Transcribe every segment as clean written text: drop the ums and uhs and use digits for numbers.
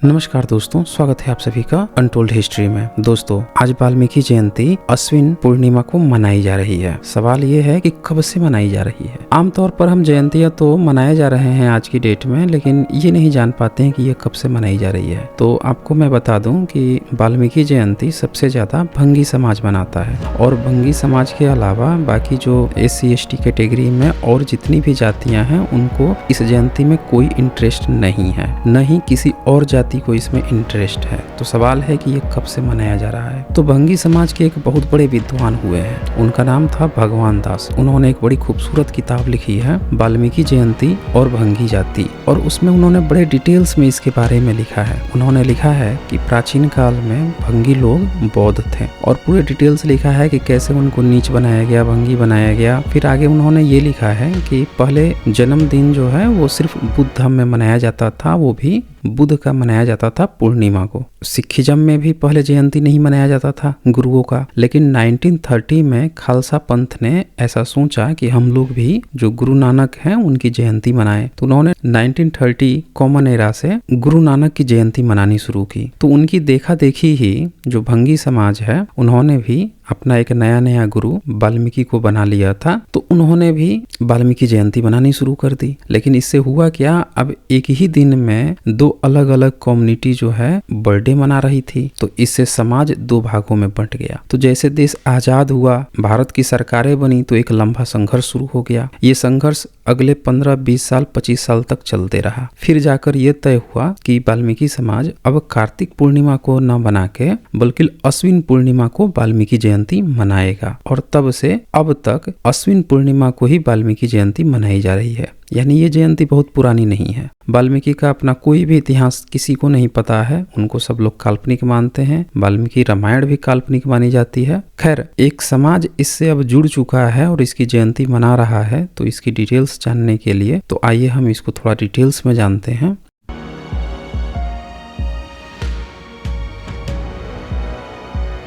नमस्कार दोस्तों, स्वागत है आप सभी का अनटोल्ड हिस्ट्री में। दोस्तों, आज वाल्मीकि जयंती अश्विन पूर्णिमा को मनाई जा रही है। सवाल ये है कि कब से मनाई जा रही है। आमतौर पर हम जयंतियां तो मनाए जा रहे हैं आज की डेट में, लेकिन ये नहीं जान पाते हैं कि ये कब से मनाई जा रही है। तो आपको मैं बता दूं कि वाल्मीकि जयंती सबसे ज्यादा भंगी समाज मनाता है, और भंगी समाज के अलावा बाकी जो SC/ST कैटेगरी में और जितनी भी जातियां हैं उनको इस जयंती में कोई इंटरेस्ट नहीं है, न ही किसी और जाति को इसमें इंटरेस्ट है। तो सवाल है कि ये कब से मनाया जा रहा है। तो भंगी समाज के एक बहुत बड़े विद्वान हुए हैं, उनका नाम था भगवान दास। उन्होंने एक बड़ी खूबसूरत किताब लिखी है, वाल्मीकि जयंती और भंगी जाति, और उसमें उन्होंने बड़े डिटेल्स में इसके बारे में लिखा है। उन्होंने लिखा है कि प्राचीन काल में भंगी लोग बौद्ध थे, और पूरे डिटेल्स लिखा है कि कैसे उनको नीच बनाया गया, भंगी बनाया गया। फिर आगे उन्होंने ये लिखा है कि पहले जन्मदिन जो है वो सिर्फ बुद्ध धर्म में मनाया जाता था, वो भी बुध का मनाया जाता था पूर्णिमा को। सिखिज्म में भी पहले जयंती नहीं मनाया जाता था गुरुओं का, लेकिन 1930 में खालसा पंथ ने ऐसा सोचा कि हम लोग भी जो गुरु नानक हैं उनकी जयंती मनाएं। तो उन्होंने 1930 कॉमन एरा से गुरु नानक की जयंती मनानी शुरू की। तो उनकी देखा देखी ही जो भंगी समाज है उन्होंने भी अपना एक नया गुरु वाल्मीकि को बना लिया था। तो उन्होंने भी वाल्मीकि जयंती बनानी शुरू कर दी। लेकिन इससे हुआ क्या, अब एक ही दिन में दो अलग अलग कम्युनिटी जो है बर्थडे मना रही थी। तो इससे समाज दो भागों में बंट गया। तो जैसे देश आजाद हुआ, भारत की सरकारें बनी, तो एक लंबा संघर्ष शुरू हो गया। ये संघर्ष अगले 15, 20 साल, 25 साल तक चलते रहा। फिर जाकर ये तय हुआ कि वाल्मीकि समाज अब कार्तिक पूर्णिमा को न बना के बल्कि अश्विन पूर्णिमा को वाल्मीकि जयंती मनाएगा। और तब से अब तक अश्विन पूर्णिमा को ही वाल्मीकि जयंती मनाई जा रही है। यानी ये जयंती बहुत पुरानी नहीं है। वाल्मीकि का अपना कोई भी इतिहास किसी को नहीं पता है, उनको सब लोग काल्पनिक मानते हैं। वाल्मीकि रामायण भी काल्पनिक मानी जाती है। खैर, एक समाज इससे अब जुड़ चुका है और इसकी जयंती मना रहा है। तो इसकी डिटेल्स जानने के लिए तो आइए हम इसको थोड़ा डिटेल्स में जानते हैं।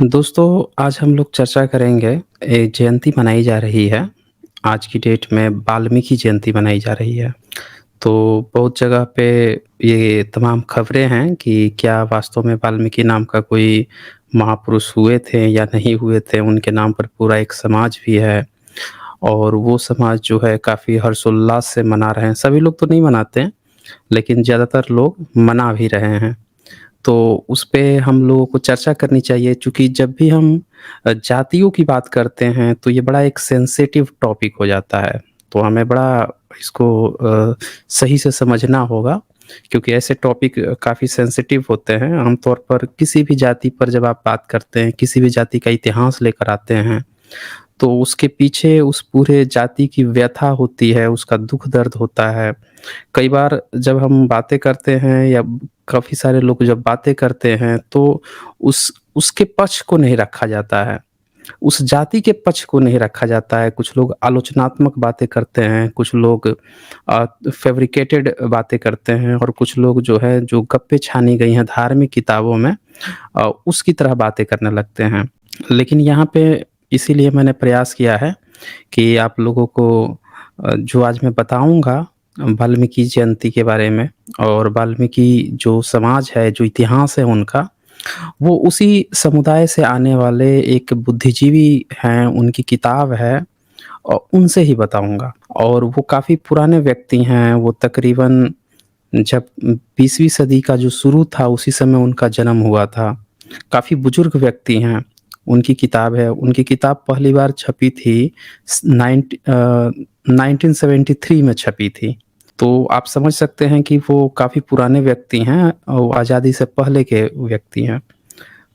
दोस्तों, आज हम लोग चर्चा करेंगे, एक जयंती मनाई जा रही है आज की डेट में, वाल्मीकि जयंती मनाई जा रही है। तो बहुत जगह पे ये तमाम खबरें हैं कि क्या वास्तव में वाल्मीकि नाम का कोई महापुरुष हुए थे या नहीं हुए थे। उनके नाम पर पूरा एक समाज भी है, और वो समाज जो है काफ़ी हर्षोल्लास से मना रहे हैं। सभी लोग तो नहीं मनाते हैं, लेकिन ज़्यादातर लोग मना भी रहे हैं। तो उस पे हम लोगों को चर्चा करनी चाहिए, चूँकि जब भी हम जातियों की बात करते हैं तो ये बड़ा एक सेंसिटिव टॉपिक हो जाता है। तो हमें बड़ा इसको सही से समझना होगा, क्योंकि ऐसे टॉपिक काफ़ी सेंसिटिव होते हैं। आमतौर पर किसी भी जाति पर जब आप बात करते हैं, किसी भी जाति का इतिहास लेकर आते हैं, तो उसके पीछे उस पूरे जाति की व्यथा होती है, उसका दुःख दर्द होता है। कई बार जब हम बातें करते हैं या काफ़ी सारे लोग जब बातें करते हैं तो उसके पक्ष को नहीं रखा जाता है, उस जाति के पक्ष को नहीं रखा जाता है। कुछ लोग आलोचनात्मक बातें करते हैं, कुछ लोग फैब्रिकेटेड बातें करते हैं, और कुछ लोग जो है जो गप्पे छानी गई हैं धार्मिक किताबों में उसकी तरह बातें करने लगते हैं। लेकिन यहाँ पे इसीलिए मैंने प्रयास किया है कि आप लोगों को जो आज मैं बताऊँगा वाल्मीकि जयंती के बारे में, और वाल्मीकि जो समाज है, जो इतिहास है उनका, वो उसी समुदाय से आने वाले एक बुद्धिजीवी हैं, उनकी किताब है, और उनसे ही बताऊँगा। और वो काफ़ी पुराने व्यक्ति हैं, वो तकरीबन जब 20वीं सदी का जो शुरू था उसी समय उनका जन्म हुआ था। काफ़ी बुजुर्ग व्यक्ति हैं। उनकी किताब है, उनकी किताब पहली बार छपी थी 1973 में छपी थी। तो आप समझ सकते हैं कि वो काफ़ी पुराने व्यक्ति हैं और आज़ादी से पहले के व्यक्ति हैं।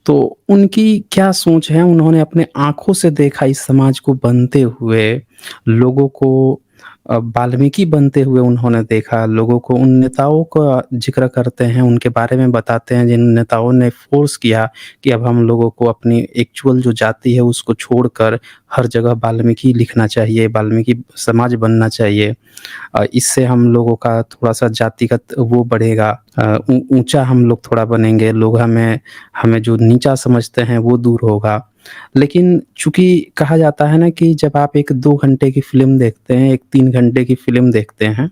तो उनकी क्या सोच है, उन्होंने अपने आँखों से देखा इस समाज को बनते हुए, लोगों को वाल्मीकि बनते हुए उन्होंने देखा। लोगों को, उन नेताओं का ज़िक्र करते हैं, उनके बारे में बताते हैं जिन नेताओं ने फ़ोर्स किया कि अब हम लोगों को अपनी एक्चुअल जो जाति है उसको छोड़कर हर जगह वाल्मीकि लिखना चाहिए, वाल्मीकि समाज बनना चाहिए। इससे हम लोगों का थोड़ा-सा जातिगत वो बढ़ेगा, ऊँचा हम लोग थोड़ा बनेंगे, लोग हमें हमें जो नीचा समझते हैं वो दूर होगा। लेकिन चूँकि कहा जाता है ना कि जब आप एक 2 घंटे की फ़िल्म देखते हैं, एक 3 घंटे की फ़िल्म देखते हैं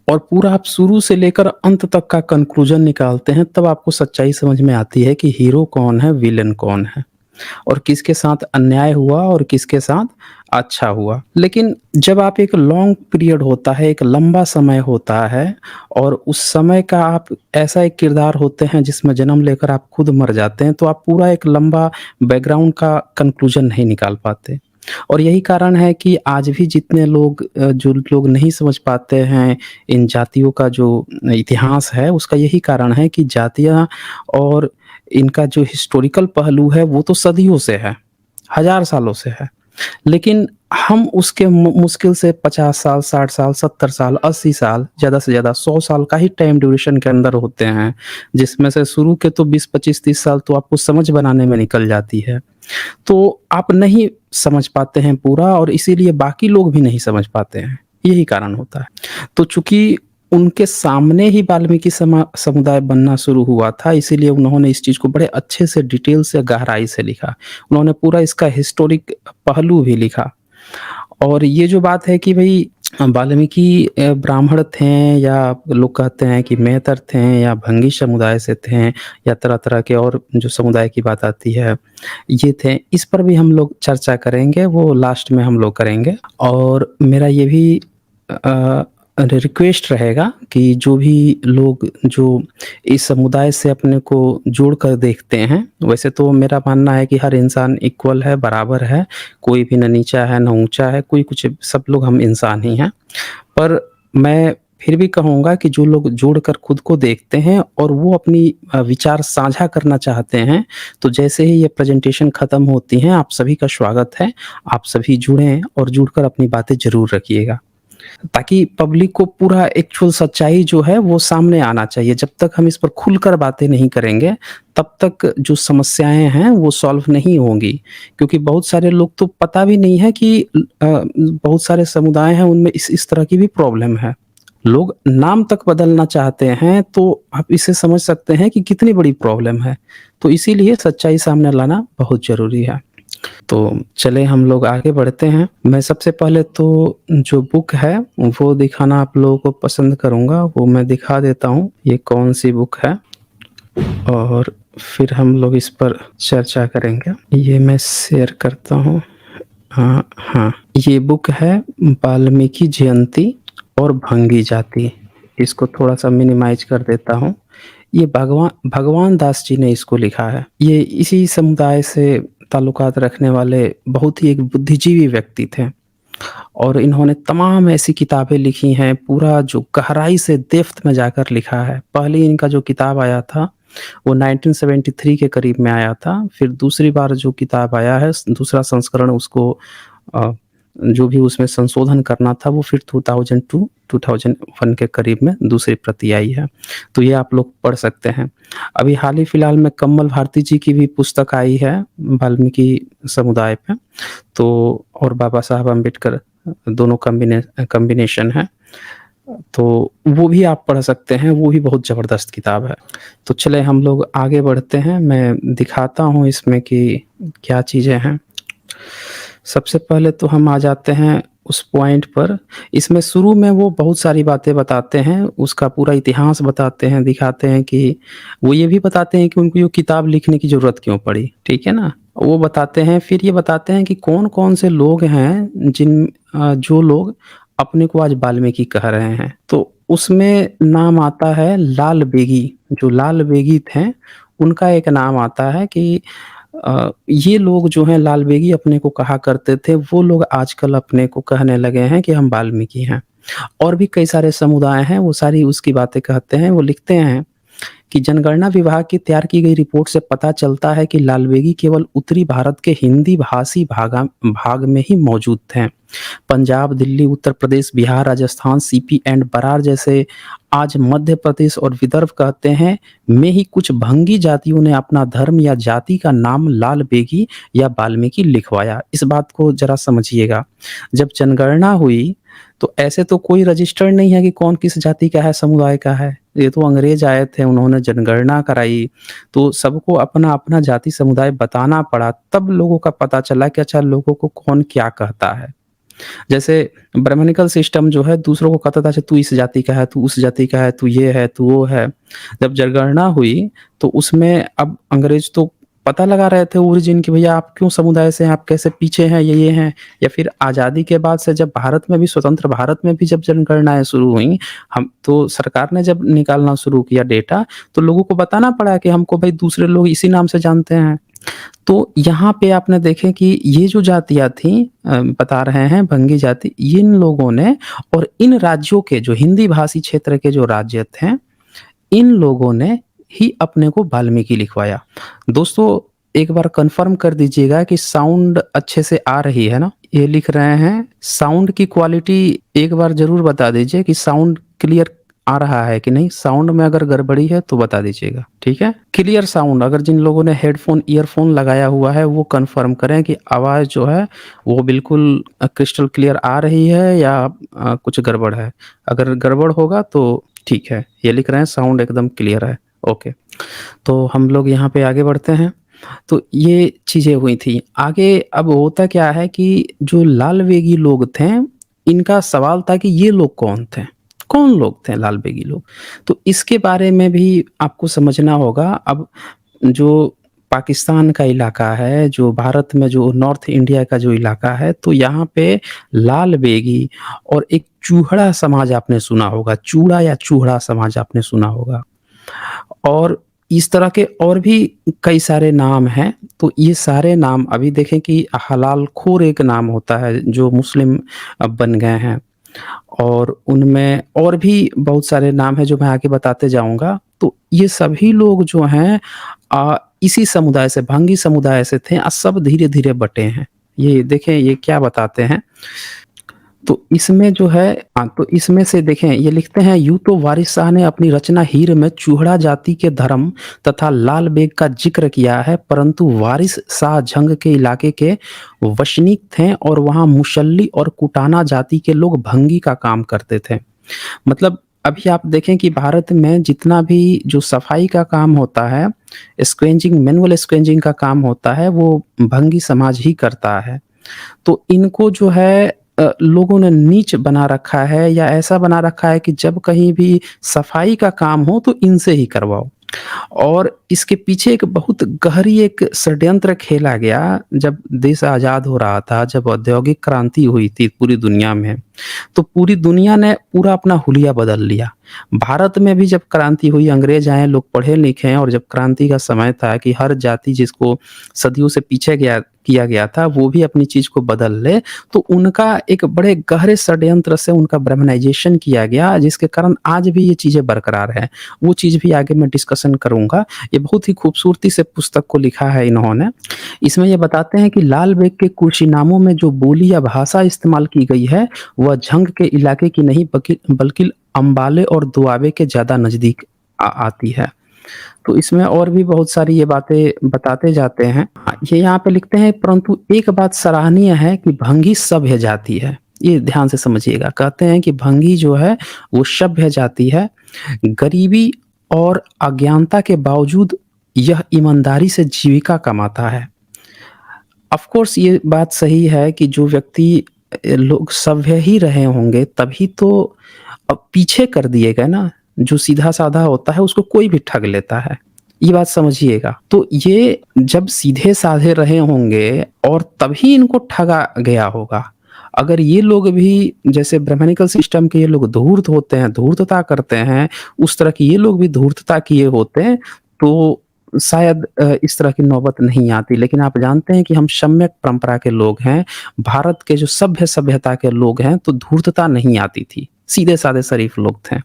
और पूरा आप शुरू से लेकर अंत तक का कन्क्लूज़न निकालते हैं, तब आपको सच्चाई समझ में आती है कि हीरो कौन है, विलेन कौन है और किसके साथ अन्याय हुआ और किसके साथ अच्छा हुआ। लेकिन जब आप एक लॉन्ग पीरियड होता है, एक लंबा समय होता है और उस समय का आप ऐसा एक किरदार होते हैं जिसमें जन्म लेकर आप खुद मर जाते हैं, तो आप पूरा एक लंबा बैकग्राउंड का कन्क्लूज़न नहीं निकाल पाते। और यही कारण है कि आज भी जितने लोग जो लोग नहीं समझ पाते हैं इन जातियों का जो इतिहास है, उसका यही कारण है कि जातियाँ और इनका जो हिस्टोरिकल पहलू है, वो तो सदियों से है, हज़ार सालों से है। लेकिन हम उसके मुश्किल से 50 साल, 60 साल, 70 साल, 80 साल, ज़्यादा से ज़्यादा 100 साल का ही टाइम ड्यूरेशन के अंदर होते हैं, जिसमें से शुरू के तो 20, 25, 30 साल तो आपको समझ बनाने में निकल जाती है। तो आप नहीं समझ पाते हैं पूरा और इसीलिए बाकी लोग भी नहीं समझ पाते हैं, यही कारण होता है। तो चूँकि उनके सामने ही वाल्मीकि समुदाय बनना शुरू हुआ था, इसीलिए उन्होंने इस चीज़ को बड़े अच्छे से डिटेल से गहराई से लिखा। उन्होंने पूरा इसका हिस्टोरिक पहलू भी लिखा। और ये जो बात है कि भई वाल्मीकि ब्राह्मण थे या लोग कहते हैं कि मेहतर थे या भंगी समुदाय से थे या तरह-तरह के और जो समुदाय की बात आती है, ये थे। इस पर भी हम लोग चर्चा करेंगे, वो लास्ट में हम लोग करेंगे। और मेरा ये भी अ, रिक्वेस्ट रहेगा कि जो भी लोग जो इस समुदाय से अपने को जोड़कर देखते हैं, वैसे तो मेरा मानना है कि हर इंसान इक्वल है, बराबर है, कोई भी ना नीचा है, ना ऊँचा है, कोई कुछ सब लोग हम इंसान ही हैं। पर मैं फिर भी कहूँगा कि जो लोग जोड़कर खुद को देखते हैं और वो अपनी विचार साझा करना चाहते हैं, तो जैसे ही ये प्रेज़ेंटेशन खत्म होती है, आप सभी का स्वागत है। आप सभी जुड़ें और जुड़कर अपनी बातें ज़रूर रखिएगा। ताकि पब्लिक को पूरा एक्चुअल सच्चाई जो है वो सामने आना चाहिए। जब तक हम इस पर खुलकर बातें नहीं करेंगे, तब तक जो समस्याएँ हैं वो सॉल्व नहीं होंगी। क्योंकि बहुत सारे लोग तो पता भी नहीं है कि बहुत सारे समुदाय हैं उनमें इस तरह की भी प्रॉब्लम है। लोग नाम तक बदलना चाहते हैं, तो आप इसे समझ सकते हैं कि कितनी बड़ी प्रॉब्लम है। तो इसीलिए सच्चाई सामने लाना बहुत ज़रूरी है। तो चलें हम लोग आगे बढ़ते हैं। मैं सबसे पहले तो जो बुक है वो दिखाना आप लोगों को पसंद करूँगा, वो मैं दिखा देता हूँ, ये कौन-सी बुक है और फिर हम लोग इस पर चर्चा करेंगे। ये मैं शेयर करता हूँ। हाँ, हाँ, ये बुक है वाल्मीकि जयंती और भंगी जाति। इसको थोड़ा-सा मिनिमाइज़ कर देता हूँ। ये भगवान दास जी ने इसको लिखा है। ये इसी समुदाय से ताल्लुकात रखने वाले बहुत ही एक बुद्धिजीवी व्यक्ति थे और इन्होंने तमाम ऐसी किताबें लिखी हैं, पूरा जो गहराई से डेप्थ में जाकर लिखा है। पहले इनका जो किताब आया था, वो 1973 के करीब में आया था। फिर दूसरी बार जो किताब आया है, दूसरा संस्करण उसको अ, जो भी उसमें संशोधन करना था, वो फिर 2002 2001 के करीब में दूसरी प्रति आई है। तो ये आप लोग पढ़ सकते हैं। अभी हाल ही फिलहाल में कम्मल भारती जी की भी पुस्तक आई है वाल्मीकि समुदाय पे, तो और बाबा साहब अम्बेडकर दोनों कॉम्बिनेशन है। तो वो भी आप पढ़ सकते हैं, वो भी बहुत ज़बरदस्त किताब है। तो चलें हम लोग आगे बढ़ते हैं, मैं दिखाता हूँ इसमें कि क्या चीज़ें हैं। सबसे पहले तो हम आ जाते हैं उस पॉइंट पर। इसमें शुरू में वो बहुत सारी बातें बताते हैं, उसका पूरा इतिहास बताते हैं, दिखाते हैं कि वो ये भी बताते हैं कि उनको ये किताब लिखने की ज़रूरत क्यों पड़ी, ठीक है ना? वो बताते हैं, फिर ये बताते हैं कि कौन-कौन से लोग हैं जो लोग अपने को आज वाल्मीकि कह रहे हैं। तो उसमें नाम आता है लाल बेगी, जो लाल बेगी थे, उनका एक नाम आता है कि ये लोग जो हैं लाल बेगी अपने को कहा करते थे, वो लोग आजकल अपने को कहने लगे हैं कि हम वाल्मीकि हैं। और भी कई सारे समुदाय हैं, वो सारी उसकी बातें कहते हैं, वो लिखते हैं कि जनगणना विभाग की तैयार की गई रिपोर्ट से पता चलता है कि लालबेगी केवल उत्तरी भारत के हिंदी भाषी भाग में ही मौजूद थे। पंजाब, दिल्ली, उत्तर प्रदेश, बिहार, राजस्थान, सीपी एंड बरार जैसे आज मध्य प्रदेश और विदर्भ कहते हैं में ही कुछ भंगी जातियों ने अपना धर्म या जाति का नाम लाल बेगी या वाल्मीकि लिखवाया। इस बात को जरा समझिएगा। जब जनगणना हुई तो ऐसे तो कोई रजिस्टर नहीं है कि कौन किस जाति का है, समुदाय का है। ये तो अंग्रेज आए थे, उन्होंने जनगणना कराई, तो सबको अपना-अपना जाति समुदाय बताना पड़ा, तब लोगों का पता चला कि अच्छा लोगों को कौन क्या कहता है। जैसे ब्राह्मणिकल सिस्टम जो है दूसरों को कहता था अच्छा तू इस जाति का है, तू उस जाति का है, तू ये है, तू वो है। जब जनगणना हुई तो उसमें अब अंग्रेज तो पता लगा रहे थे ओरिजिन कि भैया आप क्यों समुदाय से हैं, आप कैसे पीछे हैं, ये हैं। या फिर आज़ादी के बाद से जब भारत में भी स्वतंत्र भारत में भी जब जनगणनाएँ शुरू हुई, हम तो सरकार ने जब निकालना शुरू किया डेटा, तो लोगों को बताना पड़ा कि हमको भाई दूसरे लोग इसी नाम से जानते हैं। तो यहाँ पे आपने देखें कि ये जो जातियाँ थीं बता रहे हैं भंगी जाति, इन लोगों ने और इन राज्यों के जो हिंदी भाषी क्षेत्र के जो राज्य थे, इन लोगों ने ही अपने को वाल्मीकि लिखवाया। दोस्तों एक बार कन्फर्म कर दीजिएगा कि साउंड अच्छे से आ रही है ना? ये लिख रहे हैं साउंड की क्वालिटी एक बार ज़रूर बता दीजिए कि साउंड क्लियर आ रहा है कि नहीं? साउंड में अगर गड़बड़ी है तो बता दीजिएगा, ठीक है? क्लियर साउंड अगर जिन लोगों ने हेडफ़ोन, ईयरफ़ोन लगाया हुआ है वो कन्फर्म करें कि आवाज़ जो है वो बिल्कुल क्रिस्टल क्लियर आ रही है या कुछ गड़बड़ है। अगर गड़बड़ होगा तो ठीक है। ये लिख रहे हैं साउंड एकदम क्लियर है। ओके। तो हम लोग यहाँ पे आगे बढ़ते हैं। तो ये चीज़ें हुई थी। आगे अब होता क्या है कि जो लाल वेगी लोग थे, इनका सवाल था कि ये लोग कौन थे? कौन लोग थे लाल बेगी लोग? तो इसके बारे में भी आपको समझना होगा। अब जो पाकिस्तान का इलाका है, जो भारत में जो नॉर्थ इंडिया का जो इलाका है, तो यहाँ पे लाल बेगी और एक चूहड़ा समाज आपने सुना होगा, चूड़ा या चूहड़ा समाज आपने सुना होगा। और इस तरह के और भी कई सारे नाम हैं, तो ये सारे नाम अभी देखें कि हलाल खोर एक नाम होता है जो मुस्लिम बन गए हैं और उनमें और भी बहुत सारे नाम हैं जो मैं आगे बताते जाऊँगा। तो ये सभी लोग जो हैं इसी समुदाय से, भंगी समुदाय से थे सब धीरे-धीरे बँटे हैं। ये देखें ये क्या बताते हैं तो इसमें जो है तो इसमें से देखें ये लिखते हैं यूँ तो वारिस शाह ने अपनी रचना हीर में चूहड़ा जाति के धर्म तथा लाल बेग का जिक्र किया है, परंतु वारिस शाह जंग के इलाके के वसनीक थे और वहाँ मुसल्ली और कुटाना जाति के लोग भंगी का काम करते थे। मतलब अभी आप देखें कि भारत में जितना भी जो सफाई का काम होता है, स्क्रेंजिंग मैनुअल स्क्रेंजिंग का काम होता है, वो भंगी समाज ही करता है। तो इनको जो है लोगों ने नीच बना रखा है या ऐसा बना रखा है कि जब कहीं भी सफाई का काम हो तो इनसे ही करवाओ। और इसके पीछे एक बहुत गहरी एक षड्यंत्र खेला गया जब देश आज़ाद हो रहा था, जब औद्योगिक क्रांति हुई थी पूरी दुनिया में, तो पूरी दुनिया ने पूरा अपना हुलिया बदल लिया। भारत में भी जब क्रांति हुई, अंग्रेज आए, लोग पढ़े लिखे हैं और जब क्रांति का समय था कि हर जाति जिसको सदियों से पीछे किया गया था, वो भी अपनी चीज़ को बदल ले, तो उनका एक बड़े गहरे षड्यंत्र से उनका ब्राह्मणाइज़ेशन किया गया, जिसके कारण आज भी ये चीज़ें बरकरार हैं। वो चीज़ भी आगे मैं डिस्कशन करूँगा। ये बहुत ही खूबसूरती से पुस्तक को लिखा है इन्होंने। इसमें ये बताते हैं कि लाल बेग के कुर्शीनामों में जो बोली या भाषा इस्तेमाल की गई है, वह झंग के इलाके की नहीं बल्कि अम्बाले और दुआबे के ज़्यादा नज़दीक आती है। तो इसमें और भी बहुत सारी ये बातें बताते जाते हैं। ये यहाँ पे लिखते हैं परंतु एक बात सराहनीय है कि भंगी सभ्य जाति है। ये ध्यान से समझिएगा। कहते हैं कि भंगी जो है वो सभ्य जाति है। गरीबी और अज्ञानता के बावजूद यह ईमानदारी से जीविका कमाता है। ऑफ कोर्स ये बात सही है कि जो व्यक्ति लोग सभ्य ही रहे होंगे तभी तो पीछे कर दिए गए ना। जो सीधा-साधा होता है उसको कोई भी ठग लेता है। ये बात समझिएगा। तो ये जब सीधे-साधे रहे होंगे और तभी इनको ठगा गया होगा। अगर ये लोग भी जैसे ब्राह्मणिकल सिस्टम के ये लोग धूर्त होते हैं, धूर्तता करते हैं, उस तरह की ये लोग भी धूर्तता किए होते तो शायद इस तरह की नौबत नहीं आती। लेकिन आप जानते हैं कि हम सम्यक परंपरा के लोग हैं, भारत के जो सभ्यता के लोग हैं, तो धूर्तता नहीं आती थी। सीधे-साधे शरीफ लोग थे।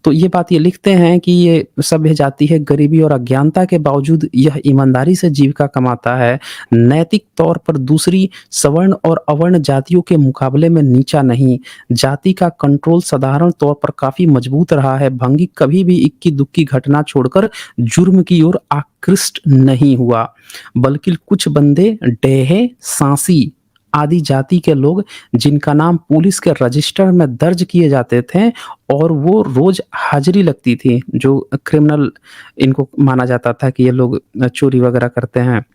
तो ये बात ये लिखते हैं कि ये सभ्य जाति है, गरीबी और अज्ञानता के बावजूद यह ईमानदारी से जीविका कमाता है। नैतिक तौर पर दूसरी सवर्ण और अवर्ण जातियों के मुकाबले में नीचा नहीं। जाति का कंट्रोल साधारण तौर पर काफ़ी मजबूत रहा है। भंगी कभी भी इक्की-दुक्की घटना छोड़कर जुर्म की ओर आकृष्ट नहीं हुआ, बल्कि कुछ बंदे ढेहे, सांसी आदि जाति के लोग जिनका नाम पुलिस के रजिस्टर में दर्ज किए जाते थे और वो रोज हाजिरी लगती थी, जो क्रिमिनल इनको माना जाता था कि ये लोग चोरी वगैरह करते हैं,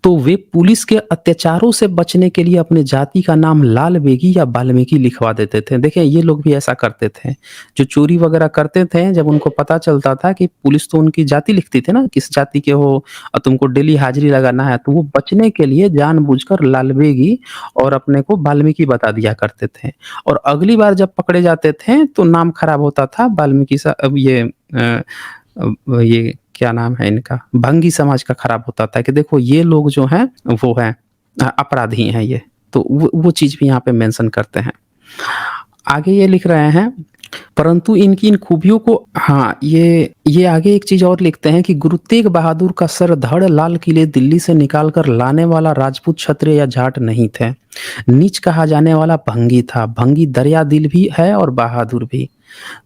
तो वे पुलिस के अत्याचारों से बचने के लिए अपने जाति का नाम लाल बेगी या वाल्मीकि लिखवा देते थे। देखें, ये लोग भी ऐसा करते थे। जो चोरी वगैरह करते थे, जब उनको पता चलता था कि पुलिस तो उनकी जाति लिखती थी ना, किस जाति के हो और तुमको डेली हाजिरी लगाना है, तो वो बचने के लिए जानबूझकर लाल बेगी और अपने को वाल्मीकि बता दिया करते थे। और अगली बार जब पकड़े जाते थे तो नाम खराब होता था। वाल्मीकि सा अब ये क्या नाम है इनका, भंगी समाज का खराब होता था कि देखो ये लोग जो हैं वो हैं अपराधी हैं ये। तो वो चीज़ भी यहाँ पे मेंशन करते हैं। आगे ये लिख रहे हैं, परंतु इनकी इन खूबियों को, हाँ, ये आगे एक चीज़ और लिखते हैं कि गुरु तेग बहादुर का सर धड़ लाल किले दिल्ली से निकाल कर लाने वाला राजपूत, क्षत्रिय या जाट नहीं थे। नीच कहा जाने वाला भंगी था। भंगी दरिया दिल भी है और बहादुर भी।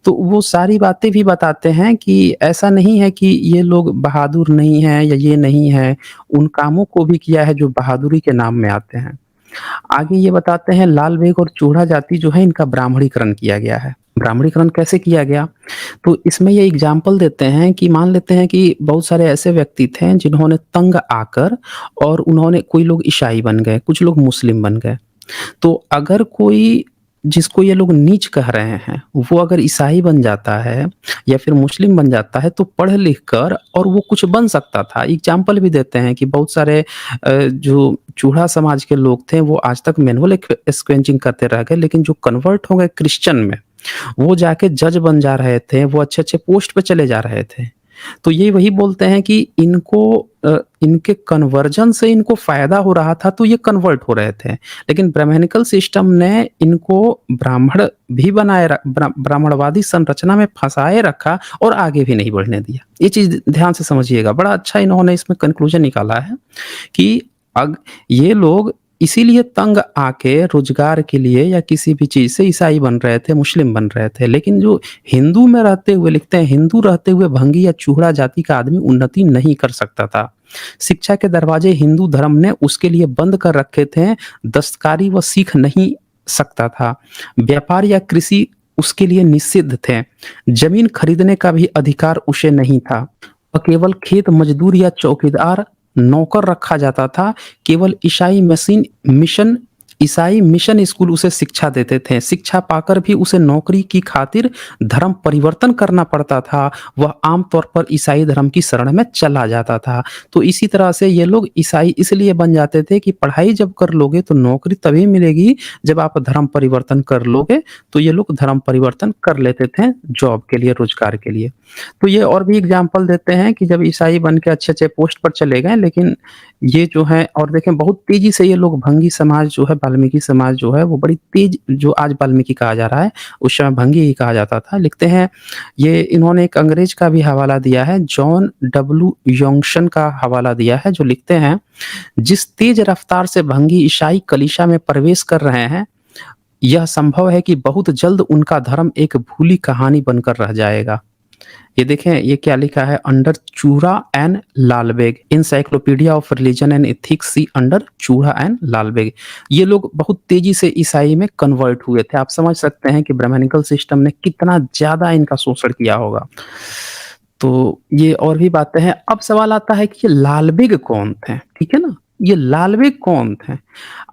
तो वो सारी बातें भी बताते हैं कि ऐसा नहीं है कि ये लोग बहादुर नहीं हैं या ये नहीं है, उन कामों को भी किया है जो बहादुरी के नाम में आते हैं। आगे ये बताते हैं, लाल बेग और चूड़ा जाति जो है इनका ब्राह्मणीकरण किया गया है। ब्राह्मणीकरण कैसे किया गया? तो इसमें ये एग्जाम्पल देते हैं कि मान लेते हैं कि बहुत सारे ऐसे व्यक्ति थे जिन्होंने तंग आकर और उन्होंने, कोई लोग ईसाई बन गए, कुछ लोग मुस्लिम बन गए। तो अगर कोई, जिसको ये लोग नीच कह रहे हैं, वो अगर ईसाई बन जाता है या फिर मुस्लिम बन जाता है तो पढ़ लिख कर और वो कुछ बन सकता था। एग्जाम्पल भी देते हैं कि बहुत सारे जो चूड़ा समाज के लोग थे वो आज तक मैनुअल स्क्वेंचिंग करते रह गए, लेकिन जो कन्वर्ट हो गए क्रिश्चियन में, वो जाके जज बन जा रहे थे, वो अच्छे-अच्छे पोस्ट पे चले जा रहे थे। तो ये वही बोलते हैं कि इनके कन्वर्जन से इनको फ़ायदा हो रहा था, तो ये कन्वर्ट हो रहे थे। लेकिन ब्राह्मणिकल सिस्टम ने इनको ब्राह्मण भी बनाए ब्राह्मणवादी संरचना में फँसाए रखा और आगे भी नहीं बढ़ने दिया। ये चीज़ ध्यान से समझिएगा। बड़ा अच्छा इन्होंने इसमें कन्क्लूज़न निकाला है कि ये लोग इसीलिए तंग आके रोजगार के लिए या किसी भी चीज़ से ईसाई बन रहे थे, मुस्लिम बन रहे थे। लेकिन जो हिंदू में रहते हुए, लिखते हैं, हिंदू रहते हुए भंगी या चूड़ा जाति का आदमी उन्नति नहीं कर सकता था। शिक्षा के दरवाजे हिंदू धर्म ने उसके लिए बंद कर रखे थे। दस्तकारी वह सीख नहीं सकता था। व्यापार या कृषि उसके लिए निषिद्ध थे। जमीन खरीदने का भी अधिकार उसे नहीं था। केवल खेत मजदूर या चौकीदार नौकर रखा जाता था। केवल ईसाई मिशन स्कूल उसे शिक्षा देते थे। शिक्षा पाकर भी उसे नौकरी की खातिर धर्म परिवर्तन करना पड़ता था। वह आमतौर पर ईसाई धर्म की शरण में चला जाता था। तो इसी तरह से ये लोग ईसाई इसलिए बन जाते थे कि पढ़ाई जब कर लोगे तो नौकरी तभी मिलेगी जब आप धर्म परिवर्तन कर लोगे। तो ये लोग धर्म परिवर्तन कर लेते थे जॉब के लिए, रोजगार के लिए। तो ये और भी एग्जाम्पल देते हैं कि जब ईसाई बन के अच्छे-अच्छे पोस्ट पर चले गए, लेकिन ये जो है, और देखें बहुत तेज़ी से ये लोग, भंगी समाज जो है, वाल्मीकि समाज जो है, वो बड़ी तेज़, जो आज वाल्मीकि कहा जा रहा है, उस समय भंगी ही कहा जाता था। लिखते हैं, ये इन्होंने एक अंग्रेज का भी हवाला दिया है, जॉन डब्ल्यू यॉन्गसन का हवाला दिया है, जो लिखते हैं, जिस तेज रफ्तार से भंगी ईसाई कलीसिया में प्रवेश कर रहे हैं, यह संभव है कि बहुत जल्द उनका धर्म एक भूली कहानी बनकर रह जाएगा। ये देखें, ये क्या लिखा है, under Chura and Lalbeg, encyclopedia of religion and ethics see under Chura and Lalbeg. ये लोग बहुत तेजी से ईसाई में कन्वर्ट हुए थे। आप समझ सकते हैं कि ब्राह्मणिकल सिस्टम ने कितना ज्यादा इनका शोषण किया होगा। तो ये और भी बातें हैं। अब सवाल आता है कि ये लालबेग कौन थे? ठीक है ना, ये लालबेग कौन थे?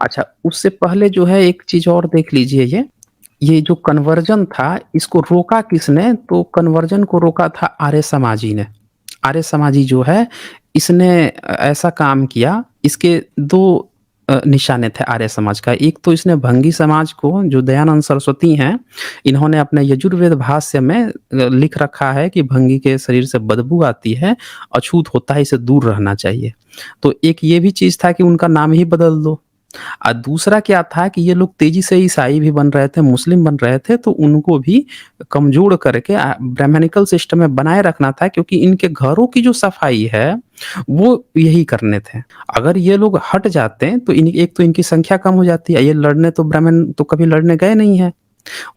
अच्छा, उससे पहले जो है एक चीज और देख लीजिए, ये जो कन्वर्जन था, इसको रोका किसने? तो कन्वर्जन को रोका था आर्य समाजी ने। आर्य समाजी जो है, इसने ऐसा काम किया। इसके दो निशाने थे आर्य समाज का। एक तो इसने भंगी समाज को, जो दयानंद सरस्वती हैं, इन्होंने अपने यजुर्वेद भाष्य में लिख रखा है कि भंगी के शरीर से बदबू आती है, अछूत होता है, इसे दूर रहना चाहिए। तो एक ये भी चीज़ था कि उनका नाम ही बदल दो। दूसरा क्या था कि ये लोग तेजी से ईसाई भी बन रहे थे, मुस्लिम बन रहे थे, तो उनको भी कमज़ोर करके ब्राह्मणिकल सिस्टम में बनाए रखना था, क्योंकि इनके घरों की जो सफाई है, वो यही करने थे। अगर ये लोग हट जाते तो एक तो इनकी संख्या कम हो जाती है, ये लड़ने तो ब्राह्मण तो कभी लड़ने गए नहीं हैं।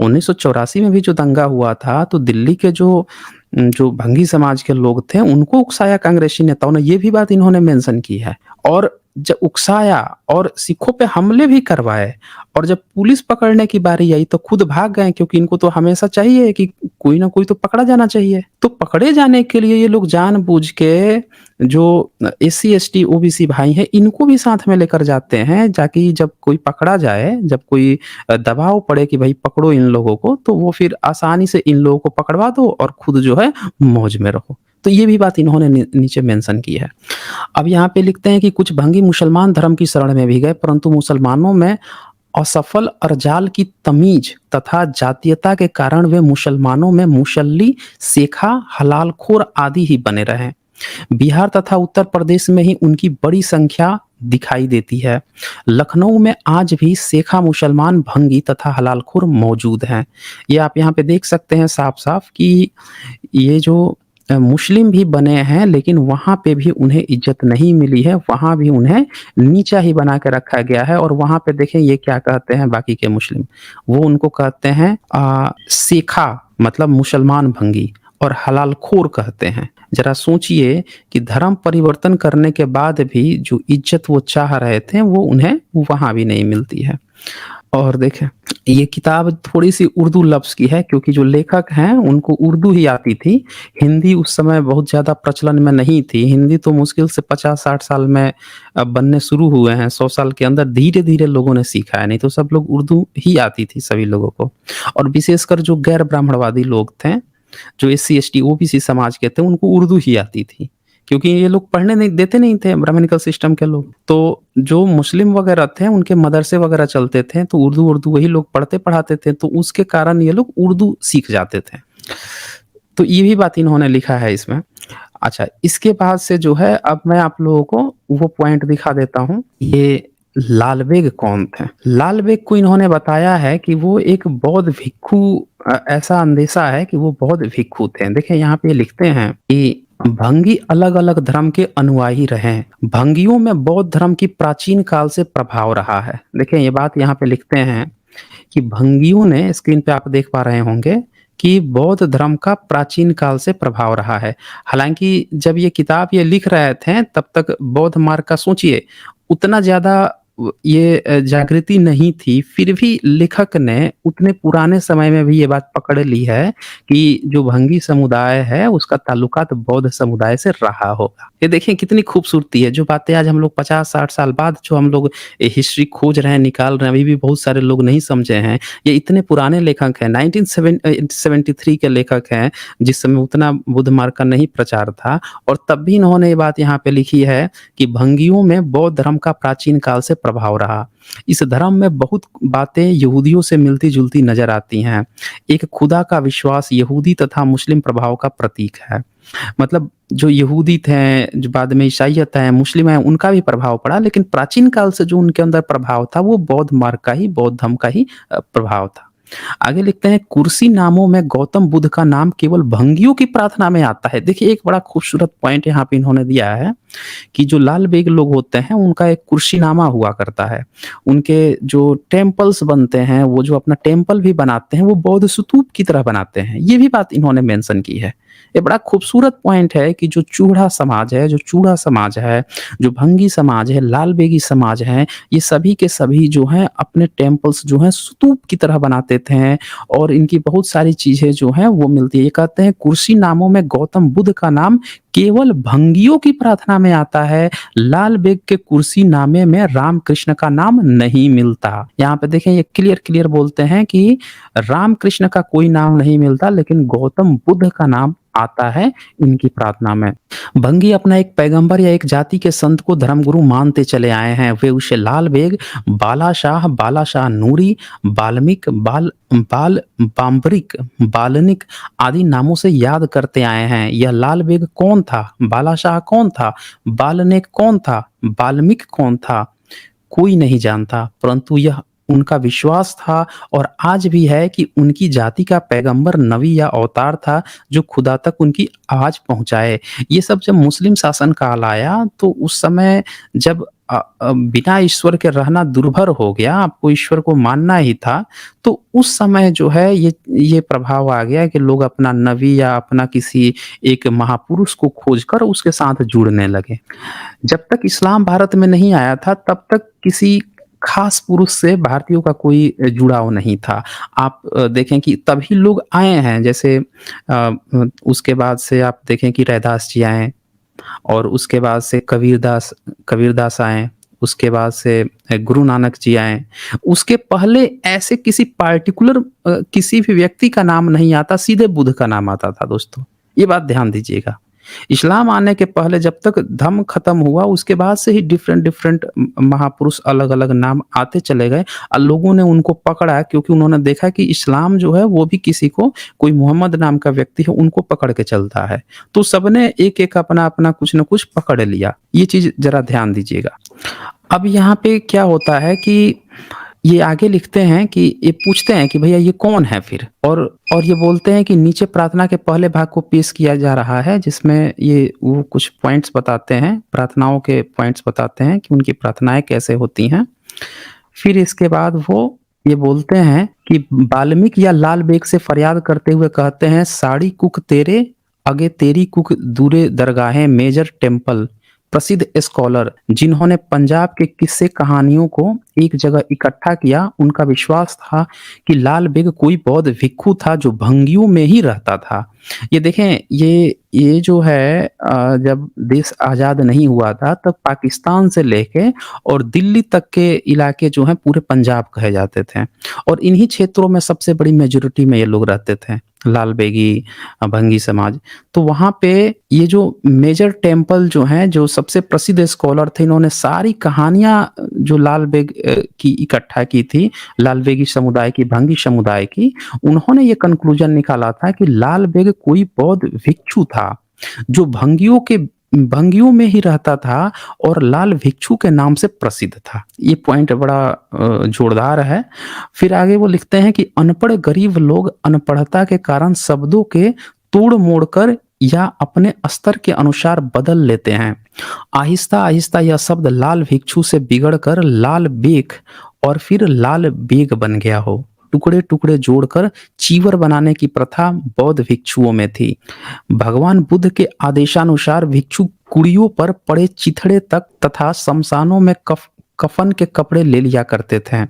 1984 में भी जो दंगा हुआ था, तो दिल्ली के जो भंगी समाज के लोग थे, उनको उकसाया कांग्रेसी नेताओं ने, ये भी बात इन्होंने मेंशन की है। और जब उकसाया और सिखों पे हमले भी करवाए, और जब पुलिस पकड़ने की बारी आई तो खुद भाग गए, क्योंकि इनको तो हमेशा चाहिए कि कोई ना कोई तो पकड़ा जाना चाहिए। तो पकड़े जाने के लिए ये लोग जानबूझ के जो एससी, एसटी, ओबीसी भाई हैं, इनको भी साथ में लेकर जाते हैं, ताकि जब कोई पकड़ा जाए, जब कोई दबाव पड़े कि भाई पकड़ो इन लोगों को, तो वो फिर आसानी से इन लोगों को पकड़वा दो और खुद जो है मौज में रहो। तो ये भी बात इन्होंने नीचे मेंशन की है। अब यहाँ पे लिखते हैं कि कुछ भंगी मुसलमान धर्म की शरण में भी गए, परंतु मुसलमानों में असफल अर्जाल की तमीज तथा जातीयता के कारण वे मुसलमानों में मुसल्ली, शेखा, हलालखोर आदि ही बने रहे। बिहार तथा उत्तर प्रदेश में ही उनकी बड़ी संख्या दिखाई देती है। लखनऊ में आज भी शेखा मुसलमान, भंगी तथा हलालखोर मौजूद हैं। ये आप यहाँ पे देख सकते हैं साफ-साफ कि ये जो मुस्लिम भी बने हैं, लेकिन वहाँ पे भी उन्हें इज़्ज़त नहीं मिली है, वहाँ भी उन्हें नीचा ही बना के रखा गया है। और वहाँ पे देखें ये क्या कहते हैं बाकी के मुस्लिम, वो उनको कहते हैं शेखा, मतलब मुसलमान भंगी, और हलालखोर कहते हैं। ज़रा सोचिए कि धर्म परिवर्तन करने के बाद भी जो इज़्ज़त वो चाह रहे थे, वो उन्हें वहाँ भी नहीं मिलती है। और देखें, ये किताब थोड़ी-सी उर्दू लफ्ज़ की है, क्योंकि जो लेखक हैं उनको उर्दू ही आती थी। हिंदी उस समय बहुत ज़्यादा प्रचलन में नहीं थी। हिंदी तो मुश्किल से 50-60 साल में बनने शुरू हुए हैं। 100 साल के अंदर धीरे-धीरे लोगों ने सीखा है, नहीं तो सब लोग उर्दू ही आती थी सभी लोगों को। और विशेषकर जो गैर ब्राह्मणवादी लोग थे, जो एससी, एसटी, ओबीसी समाज के थे, उनको उर्दू ही आती थी, क्योंकि ये लोग पढ़ने नहीं देते नहीं थे, ब्राह्मणिकल सिस्टम के लोग। तो जो मुस्लिम वगैरह थे, उनके मदरसे वगैरह चलते थे, तो उर्दू वही लोग पढ़ते-पढ़ाते थे, तो उसके कारण ये लोग उर्दू सीख जाते थे। तो ये भी बात इन्होंने लिखा है इसमें। अच्छा, इसके बाद से जो है, अब मैं आप लोगों को वो पॉइंट दिखा देता हूँ। ये लाल बेग कौन थे? लाल बेग को इन्होंने बताया है कि वो एक बौद्ध भिक्षु, ऐसा अंदेशा है कि वो बौद्ध भिक्षु थे। देखिए यहाँ पे लिखते हैं कि भंगी अलग-अलग धर्म के अनुयायी रहे हैं। भंगियों में बौद्ध धर्म की प्राचीन काल से प्रभाव रहा है। देखिए ये बात यहाँ पे लिखते हैं कि भंगियों ने, स्क्रीन पे आप देख पा रहे होंगे कि बौद्ध धर्म का प्राचीन काल से प्रभाव रहा है। हालाँकि जब ये किताब ये लिख रहे थे, तब तक बौद्ध मार्ग का सोचिए उतना ज़्यादा ये जागृति नहीं थी, फिर भी लेखक ने उतने पुराने समय में भी ये बात पकड़ ली है कि जो भंगी समुदाय है, उसका ताल्लुकात बौद्ध समुदाय से रहा होगा। ये देखिए कितनी खूबसूरती है, जो बातें आज हम लोग 50-60 साल बाद जो हम लोग हिस्ट्री खोज रहे हैं, निकाल रहे हैं, अभी भी बहुत सारे लोग नहीं समझे हैं। ये इतने पुराने लेखक हैं, 1973 के लेखक हैं, जिस समय उतना बुद्ध मार्ग का नहीं प्रचार था, और तब भी इन्होंने ये बात यहाँ पे लिखी है कि भंगियों में बौद्ध धर्म का प्राचीन काल से प्रभाव रहा। इस धर्म में बहुत बातें यहूदियों से मिलती-जुलती नजर आती हैं। एक खुदा का विश्वास यहूदी तथा मुस्लिम प्रभाव का प्रतीक है। मतलब जो यहूदी थे, जो बाद में ईसाईयत है, मुस्लिम है, उनका भी प्रभाव पड़ा, लेकिन प्राचीन काल से जो उनके अंदर प्रभाव था, वो बौद्ध मार्ग का ही, बौद्ध धर्म का ही प्रभाव था। आगे लिखते हैं, कुर्सी नामों में गौतम बुद्ध का नाम केवल भंगियों की प्रार्थना में आता है। देखिए एक बड़ा खूबसूरत पॉइंट यहाँ पे इन्होंने दिया है कि जो लाल बेग लोग होते हैं, उनका एक कुर्सीनामा हुआ करता है। उनके जो टेम्पल्स बनते हैं, वो जो अपना टेम्पल भी बनाते हैं, वो बौद्ध स्तूप की तरह बनाते हैं। ये भी बात इन्होंने मेंशन की है। ये बड़ा खूबसूरत पॉइंट है कि जो चूड़ा समाज है, जो चूड़ा समाज है, जो भंगी समाज है, लाल बेगी समाज है, ये सभी के सभी जो हैं अपने टेम्पल्स जो हैं स्तूप की तरह बनाते थे, और इनकी बहुत सारी चीज़ें जो हैं वो मिलती है। ये कहते हैं कुर्सी नामों में गौतम बुद्ध का नाम केवल भंगियों की प्रार्थना में आता है। लाल बेग के कुर्सी नामे में राम कृष्ण का नाम नहीं मिलता। यहाँ पे देखें ये क्लियर बोलते हैं कि राम कृष्ण का कोई नाम नहीं मिलता, लेकिन गौतम बुद्ध का नाम आता है इनकी प्रार्थना में। भंगी अपना एक पैगंबर या एक जाति के संत को धर्मगुरु मानते चले आए हैं। वे उसे लाल बेग, बालाशाह नूरी, बाल्मीक, बाल बाम्बरिक, बालनिक आदि नामों से याद करते आए हैं। यह लाल बेग कौन था? बालाशाह कौन था? बालनेक कौन था? बाल्मीक कौन था? कोई नहीं जानता, परंतु यह उनका विश्वास था और आज भी है कि उनकी जाति का पैगंबर नबी या अवतार था जो खुदा तक उनकी आवाज पहुंचाए। ये सब जब मुस्लिम शासन काल आया तो उस समय जब बिना ईश्वर के रहना दुर्भर हो गया, आपको ईश्वर को मानना ही था, तो उस समय जो है ये प्रभाव आ गया कि लोग अपना नबी या अपना किसी एक महापुरुष को खोजकर उसके साथ जुड़ने लगे। जब तक इस्लाम भारत में नहीं आया था तब तक किसी खास पुरुष से भारतीयों का कोई जुड़ाव नहीं था। आप देखें कि तभी लोग आए हैं, जैसे उसके बाद से आप देखें कि रैदास जी आए और उसके बाद से कबीरदास आए, उसके बाद से गुरु नानक जी आए। उसके पहले ऐसे किसी पार्टिकुलर किसी भी व्यक्ति का नाम नहीं आता, सीधे बुद्ध का नाम आता था दोस्तों। ये बात ध्यान दीजिएगा। इस्लाम आने के पहले जब तक धम्म खत्म हुआ उसके बाद से ही डिफरेंट महापुरुष अलग-अलग नाम आते चले गए और लोगों ने उनको पकड़ा क्योंकि उन्होंने देखा कि इस्लाम जो है वो भी किसी को कोई मोहम्मद नाम का व्यक्ति है उनको पकड़ के चलता है। तो सबने एक-एक अपना-अपना कुछ न कुछ पकड़ लिया। ये चीज़ ज़रा ध्यान दीजिएगा। अब यहाँ पे क्या होता है कि ये आगे लिखते हैं कि ये पूछते हैं कि भैया ये कौन है फिर? और ये बोलते हैं कि नीचे प्रार्थना के पहले भाग को पेश किया जा रहा है जिसमें ये वो कुछ पॉइंट्स बताते हैं, प्रार्थनाओं के पॉइंट्स बताते हैं कि उनकी प्रार्थनाएँ कैसे होती हैं। फिर इसके बाद वो ये बोलते हैं कि वाल्मीकि या लाल बेग से फरियाद करते हुए कहते हैं साड़ी कुक तेरे अगे तेरी कुक दूरे दरगाहें मेजर टेम्पल प्रसिद्ध स्कॉलर जिन्होंने पंजाब के किस्से कहानियों को एक जगह इकट्ठा किया, उनका विश्वास था कि लाल बेग कोई बौद्ध भिक्षु था जो भंगियों में ही रहता था। ये देखें ये जो है जब देश आज़ाद नहीं हुआ था तब पाकिस्तान से लेके और दिल्ली तक के इलाके जो हैं पूरे पंजाब कहे जाते थे और इन्हीं क्षेत्रों में सबसे बड़ी मेजॉरिटी में ये लोग रहते थे, लाल बेगी भंगी समाज। तो वहाँ पे ये जो मेजर टेम्पल जो हैं, जो सबसे प्रसिद्ध स्कॉलर थे, इन्होंने सारी कहानियाँ जो लाल बेग की इकट्ठा की थी, लाल बेगी समुदाय की, भंगी समुदाय की, उन्होंने ये कंक्लूजन निकाला था कि लाल बेग कोई बौद्ध भिक्षु था, जो भंगियों में ही रहता था और लाल भिक्षु के नाम से प्रसिद्ध था। ये पॉइंट बड़ा जोरदार है। फिर आगे वो लिखते हैं कि अनपढ़ गरीब लोग अनपढ़ता के कारण शब्दों के तोड़-मोड़ कर या अपने स्तर के अनुसार बदल लेते हैं। आहिस्ता-आहिस्ता यह शब्द लाल भिक्षु से बिगड़ कर लाल बेग और फिर लाल बेग बन गया हो। टुकड़े-टुकड़े जोड़कर चीवर बनाने की प्रथा बौद्ध भिक्षुओं में थी। भगवान बुद्ध के आदेशानुसार भिक्षु कुड़ियों पर पड़े चिथड़े तक तथा शमशानों में कफन के कपड़े ले लिया करते थे।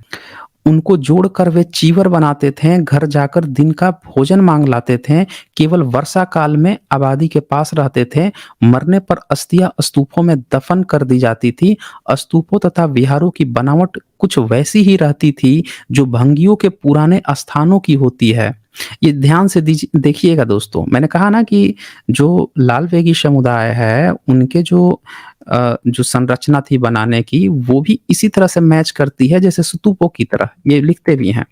उनको जोड़कर वे चीवर बनाते थे, घर जाकर दिन का भोजन मांग लाते थे, केवल वर्षा काल में आबादी के पास रहते थे, मरने पर अस्थियां स्तूपों में दफन कर दी जाती थी। स्तूपों तथा विहारों की बनावट कुछ वैसी ही रहती थी जो भंगियों के पुराने स्थानों की होती है। ये ध्यान से देखिएगा दोस्तों, मैंने कहा ना कि जो लाल बेगी समुदाय है उनके जो संरचना थी बनाने की वो भी इसी तरह से मैच करती है जैसे स्तूपों की तरह, ये लिखते भी हैं।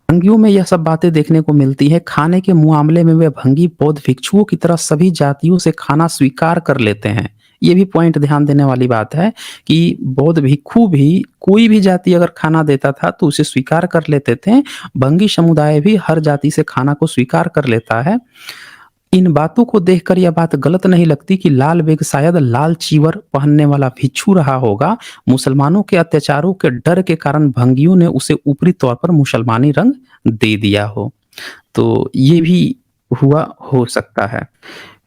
भंगियों में यह सब बातें देखने को मिलती है। खाने के मामले में वे भंगी बौद्ध भिक्षुओं की तरह सभी जातियों से खाना स्वीकार कर लेते हैं। ये भी पॉइंट ध्यान देने वाली बात है कि बौद्ध भिक्षु भी कोई भी जाति अगर खाना देता था तो उसे स्वीकार कर लेते थे। भंगी समुदाय भी हर जाति से खाना को स्वीकार कर लेता है। इन बातों को देखकर यह बात गलत नहीं लगती कि लाल बेग शायद लाल चीवर पहनने वाला भिक्षु रहा होगा। मुसलमानों के अत्याचारों के डर के कारण भंगियों ने उसे ऊपरी तौर पर मुसलमानी रंग दे दिया हो। तो ये भी हुआ हो सकता है।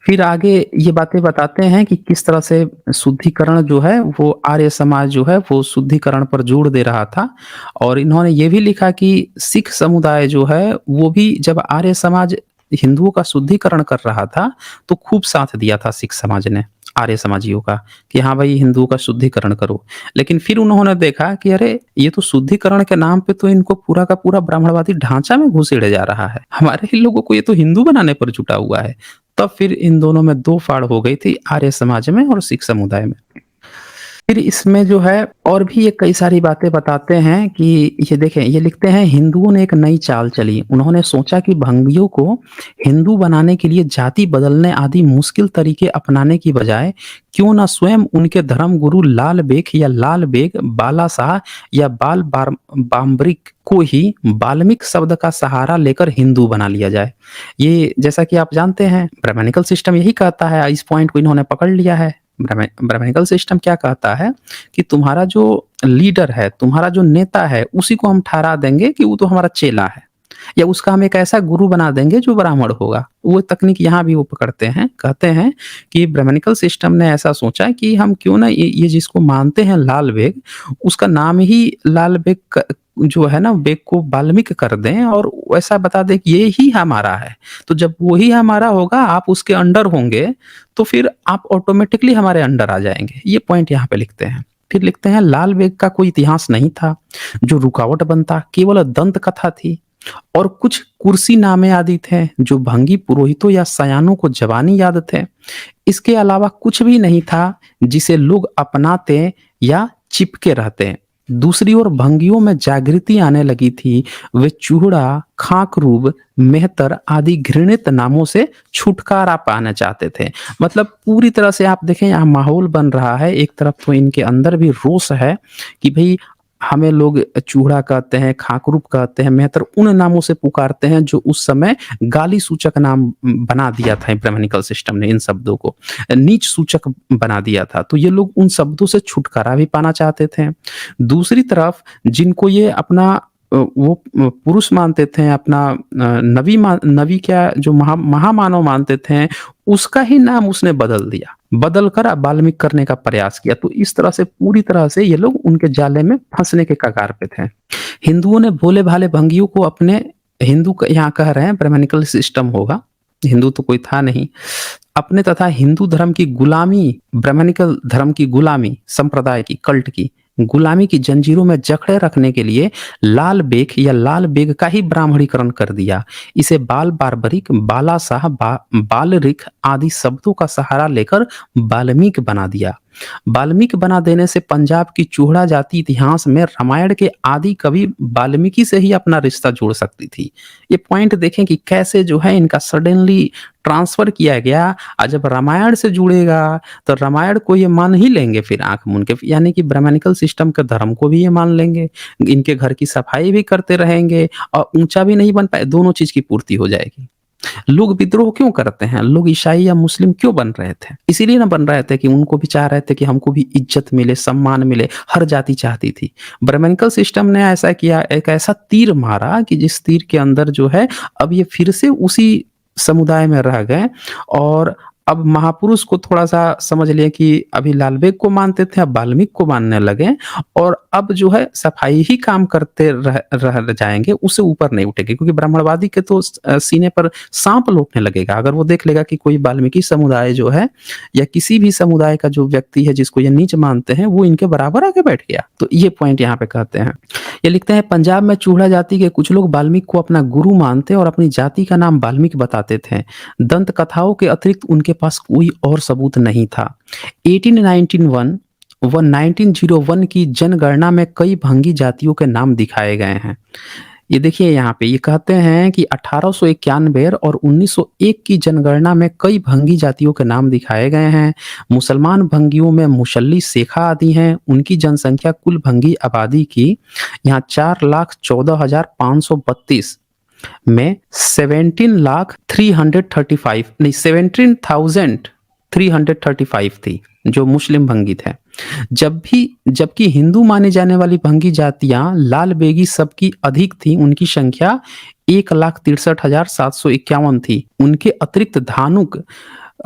फिर आगे ये बातें बताते हैं कि किस तरह से शुद्धिकरण जो है वो आर्य समाज जो है वो शुद्धिकरण पर जोर दे रहा था और इन्होंने ये भी लिखा कि सिख समुदाय जो है वो भी जब आर्य समाज हिंदुओं का शुद्धिकरण कर रहा था तो खूब साथ दिया था सिख समाज ने आर्य समाजियों का कि हाँ भाई हिंदुओं का शुद्धिकरण करो। लेकिन फिर उन्होंने देखा कि अरे ये तो शुद्धिकरण के नाम पे तो इनको पूरा का पूरा ब्राह्मणवादी ढांचा में घुसेड़े जा रहा है, हमारे ही लोगों को ये तो हिंदू बनाने पर जुटा हुआ है। तब फिर इन दोनों में दो फाड़ हो गई थी, आर्य समाज में और सिख समुदाय में। फिर इसमें जो है और भी ये कई सारी बातें बताते हैं कि ये देखें, ये लिखते हैं हिंदुओं ने एक नई चाल चली। उन्होंने सोचा कि भंगियों को हिंदू बनाने के लिए जाति बदलने आदि मुश्किल तरीके अपनाने की बजाय क्यों ना स्वयं उनके धर्म गुरु लाल बेग या लाल बेग, बाला शाह या बाम्बरिक को ही वाल्मीकि शब्द का सहारा लेकर हिंदू बना लिया जाए। ये जैसा कि आप जानते हैं ब्राह्मणिकल सिस्टम यही कहता है, इस पॉइंट को इन्होंने पकड़ लिया है। ब्राह्मणिकल सिस्टम क्या कहता है कि तुम्हारा जो लीडर है, तुम्हारा जो नेता है, उसी को हम ठहरा देंगे कि वो तो हमारा चेला है, या उसका हम एक ऐसा गुरु बना देंगे जो ब्राह्मण होगा। वो तकनीक यहाँ भी वो पकड़ते हैं, कहते हैं कि ब्राह्मणिकल सिस्टम ने ऐसा सोचा कि हम क्यों ना ये जिसको मानते हैं लाल बेग, उसका नाम ही लाल बेग जो है ना, बेग को वाल्मीकि कर दें और ऐसा बता दें कि ये ही हमारा है। तो जब वो ही हमारा होगा, आप उसके अंडर होंगे, तो फिर आप ऑटोमेटिकली हमारे अंडर आ जाएंगे। ये पॉइंट यहाँ पे लिखते हैं। फिर लिखते हैं लाल बेग का कोई इतिहास नहीं था जो रुकावट बनता, केवल दंत कथा थी और कुछ कुर्सी नामे आदि थे जो भंगी पुरोहितों या सयानों को जवानी याद थे। इसके अलावा कुछ भी नहीं था जिसे लोग अपनाते या चिपके रहते। दूसरी ओर भंगियों में जागृति आने लगी थी। वे चूड़ा, खाकरूब, मेहतर आदि घृणित नामों से छुटकारा पाना चाहते थे। मतलब पूरी तरह से आप देखें यहाँ माहौल बन रहा है। एक तरफ तो इनके अंदर भी रोष है कि भाई हमें लोग चूड़ा कहते हैं, खाकरूब कहते हैं, मेहतर उन नामों से पुकारते हैं जो उस समय गाली सूचक नाम बना दिया था ब्राह्मणिकल सिस्टम ने। इन शब्दों को नीच सूचक बना दिया था, तो ये लोग उन शब्दों से छुटकारा भी पाना चाहते थे। दूसरी तरफ जिनको ये अपना वो पुरुष मानते थे, अपना नबी क्या जो महामानव मानते थे, उसका ही नाम उसने बदल दिया, बदल कर वाल्मीकि करने का प्रयास किया। तो इस तरह से पूरी तरह से ये लोग उनके जाले में फंसने के कगार पे थे। हिंदुओं ने भोले भाले भंगियों को अपने हिंदू यहाँ कह रहे हैं ब्राह्मणिकल सिस्टम होगा, हिंदू तो कोई था नहीं, अपने तथा हिंदू धर्म की गुलामी, ब्राह्मणिकल धर्म की गुलामी, संप्रदाय की, कल्ट की गुलामी की जंजीरों में जकड़े रखने के लिए लाल बेग या लाल बेग का ही ब्राह्मणीकरण कर दिया। इसे बाल बार्बरिक, बाला शाह, बालरिक आदि शब्दों का सहारा लेकर वाल्मीकि बना दिया। वाल्मीकि बना देने से पंजाब की चूड़ा जाति इतिहास में रामायण के आदि कवि वाल्मीकि से ही अपना रिश्ता जोड़ सकती थी। ये पॉइंट देखें कि कैसे जो है इनका सडनली ट्रांसफर किया गया। और जब रामायण से जुड़ेगा तो रामायण को ये मान ही लेंगे फिर आंख मूंद के, यानी कि ब्राह्मणिकल सिस्टम के धर्म को भी ये मान लेंगे, इनके घर की सफाई भी करते रहेंगे और ऊंचा भी नहीं बन पाए, दोनों चीज की पूर्ति हो जाएगी। लोग विद्रोह क्यों करते हैं, लोग ईसाई या मुस्लिम क्यों बन रहे थे? इसीलिए ना बन रहे थे कि उनको भी चाह रहे थे कि हमको भी इज्जत मिले, सम्मान मिले, हर जाति चाहती थी। ब्राह्मणिकल सिस्टम ने ऐसा किया, एक ऐसा तीर मारा कि जिस तीर के अंदर जो है अब ये फिर से उसी समुदाय में रह गए। और अब महापुरुष को थोड़ा-सा समझ लिए कि अभी लाल बेग को मानते थे, अब वाल्मीकि को मानने लगे और अब जो है सफाई ही काम करते रह जाएँगे, उससे ऊपर नहीं उठेंगे, क्योंकि ब्राह्मणवादी के तो सीने पर साँप लौटने लगेगा अगर वो देख लेगा कि कोई वाल्मीकि समुदाय जो है या किसी भी समुदाय का जो व्यक्ति है जिसको ये नीच मानते हैं, वो इनके बराबर आके बैठ गया। तो ये पॉइंट यहाँ पे कहते हैं। ये लिखते हैं पंजाब में चूड़ा जाति के कुछ लोग वाल्मीकि को अपना गुरु मानते और अपनी जाति का नाम वाल्मीकि बताते थे। दंत कथाओं के अतिरिक्त उनके पास कोई और सबूत नहीं था। 1891 व 1901 की जनगणना में कई भंगी जातियों के नाम दिखाए गए हैं। ये देखिए यहाँ पे ये कहते हैं कि 1891 और 1901 की जनगणना में कई भंगी जातियों के नाम दिखाए गए हैं। मुसलमान भंगियों में मुसल्ली शेखा आदि हैं। उनकी जनसंख्या कुल भंगी आबादी की यहाँ 4,14,532 में 17,335 थी जो मुस्लिम भंगी थे। जबकि हिंदू माने जाने वाली भंगी जातियां लाल बेगी सबकी अधिक थी। उनकी संख्या 1,63,751 थी। उनके अतिरिक्त धानुक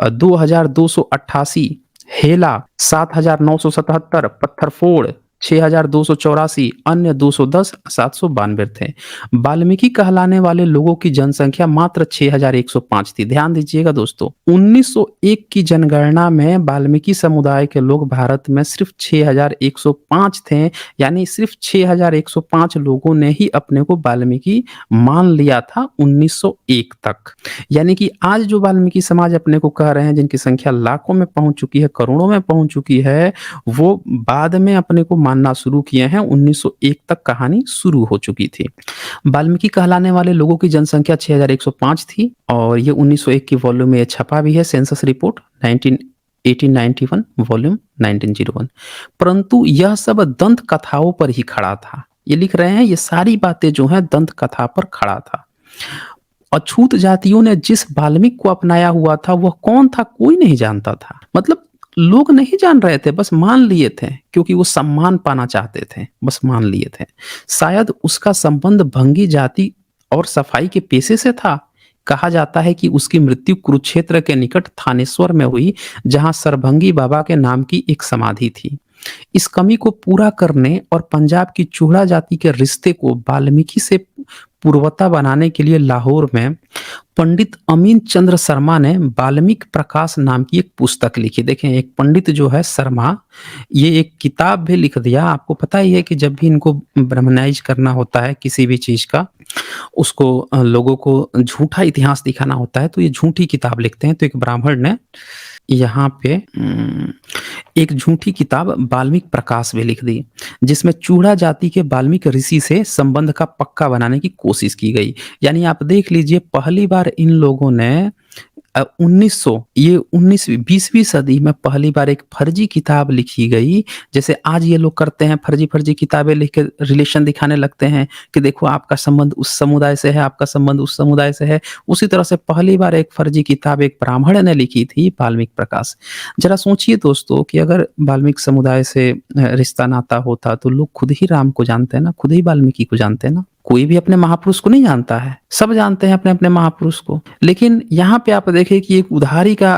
2,288, हेला 7,977, पत्थरफोड़ 6,284, अन्य 210, 792 थे। वाल्मीकि कहलाने वाले लोगों की जनसंख्या मात्र 6,105 थी। ध्यान दीजिएगा दोस्तों, 1901 की जनगणना में वाल्मीकि समुदाय के लोग भारत में सिर्फ 6,105 थे। यानी सिर्फ 6,105 लोगों ने ही अपने को वाल्मीकि मान लिया था 1901 तक। यानी कि आज जो वाल्मीकि समाज अपने को कह रहे हैं, जिनकी संख्या लाखों में पहुंच चुकी है, करोड़ों में पहुंच चुकी है, वो बाद में अपने को मानना शुरू किए हैं। 1901 तक कहानी शुरू हो चुकी थी। वाल्मीकि कहलाने वाले लोगों की जनसंख्या 6,105 थी और ये 1901 की वॉल्यूम में ये छपा भी है, सेंसस रिपोर्ट 1891 वॉल्यूम 1901। परंतु यह सब दंत कथाओं पर ही खड़ा था। ये लिख रहे हैं, ये सारी बातें जो हैं दंत कथा पर खड़ा था। अछूत जातियों ने जिस वाल्मीकि को अपनाया हुआ था वह कौन था, कोई नहीं जानता था। मतलब लोग नहीं जान रहे थे, बस मान लिए थे, क्योंकि वो सम्मान पाना चाहते थे, बस मान लिए थे। शायद उसका संबंध भंगी जाति और सफाई के पेशे से था। कहा जाता है कि उसकी मृत्यु कुरुक्षेत्र के निकट थानेश्वर में हुई, जहां सरभंगी बाबा के नाम की एक समाधि थी। इस कमी को पूरा करने और पंजाब की चूड़ा जाति के रिश्ते को वाल्मीकि से पूर्वता बनाने के लिए लाहौर में पंडित अमीन चंद्र शर्मा ने वाल्मीकि प्रकाश नाम की एक पुस्तक लिखी। देखें, एक पंडित जो है शर्मा, ये एक किताब भी लिख दिया। आपको पता ही है कि जब भी इनको ब्राह्मणाइज करना होता है किसी भी चीज का, उसको लोगों को झूठा इतिहास दिखाना होता है, तो ये झूठी किताब लिखते हैं। तो एक ब्राह्मण ने यहाँ पे एक झूठी किताब वाल्मीकि प्रकाश भी लिख दी, जिसमें चूड़ा जाति के वाल्मीकि ऋषि से संबंध का पक्का बनाने की कोशिश की गई। यानी आप देख लीजिए, पहली बार इन लोगों ने 1900 ये 19वीं 20वीं सदी में पहली बार एक फर्जी किताब लिखी गई। जैसे आज ये लोग करते हैं, फर्जी फर्जी किताबें लिख के रिलेशन दिखाने लगते हैं कि देखो आपका संबंध उस समुदाय से है, आपका संबंध उस समुदाय से है। उसी तरह से पहली बार एक फर्जी किताब एक ब्राह्मण ने लिखी थी, वाल्मीकि प्रकाश। जरा सोचिए दोस्तों कि अगर वाल्मीकि समुदाय से रिश्ता नाता होता तो लोग खुद ही राम को जानते हैं ना, खुद ही वाल्मीकि को जानते हैं ना। कोई भी अपने महापुरुष को नहीं जानता है, सब जानते हैं अपने अपने महापुरुष को। लेकिन यहाँ पे आप देखें कि एक उधारी का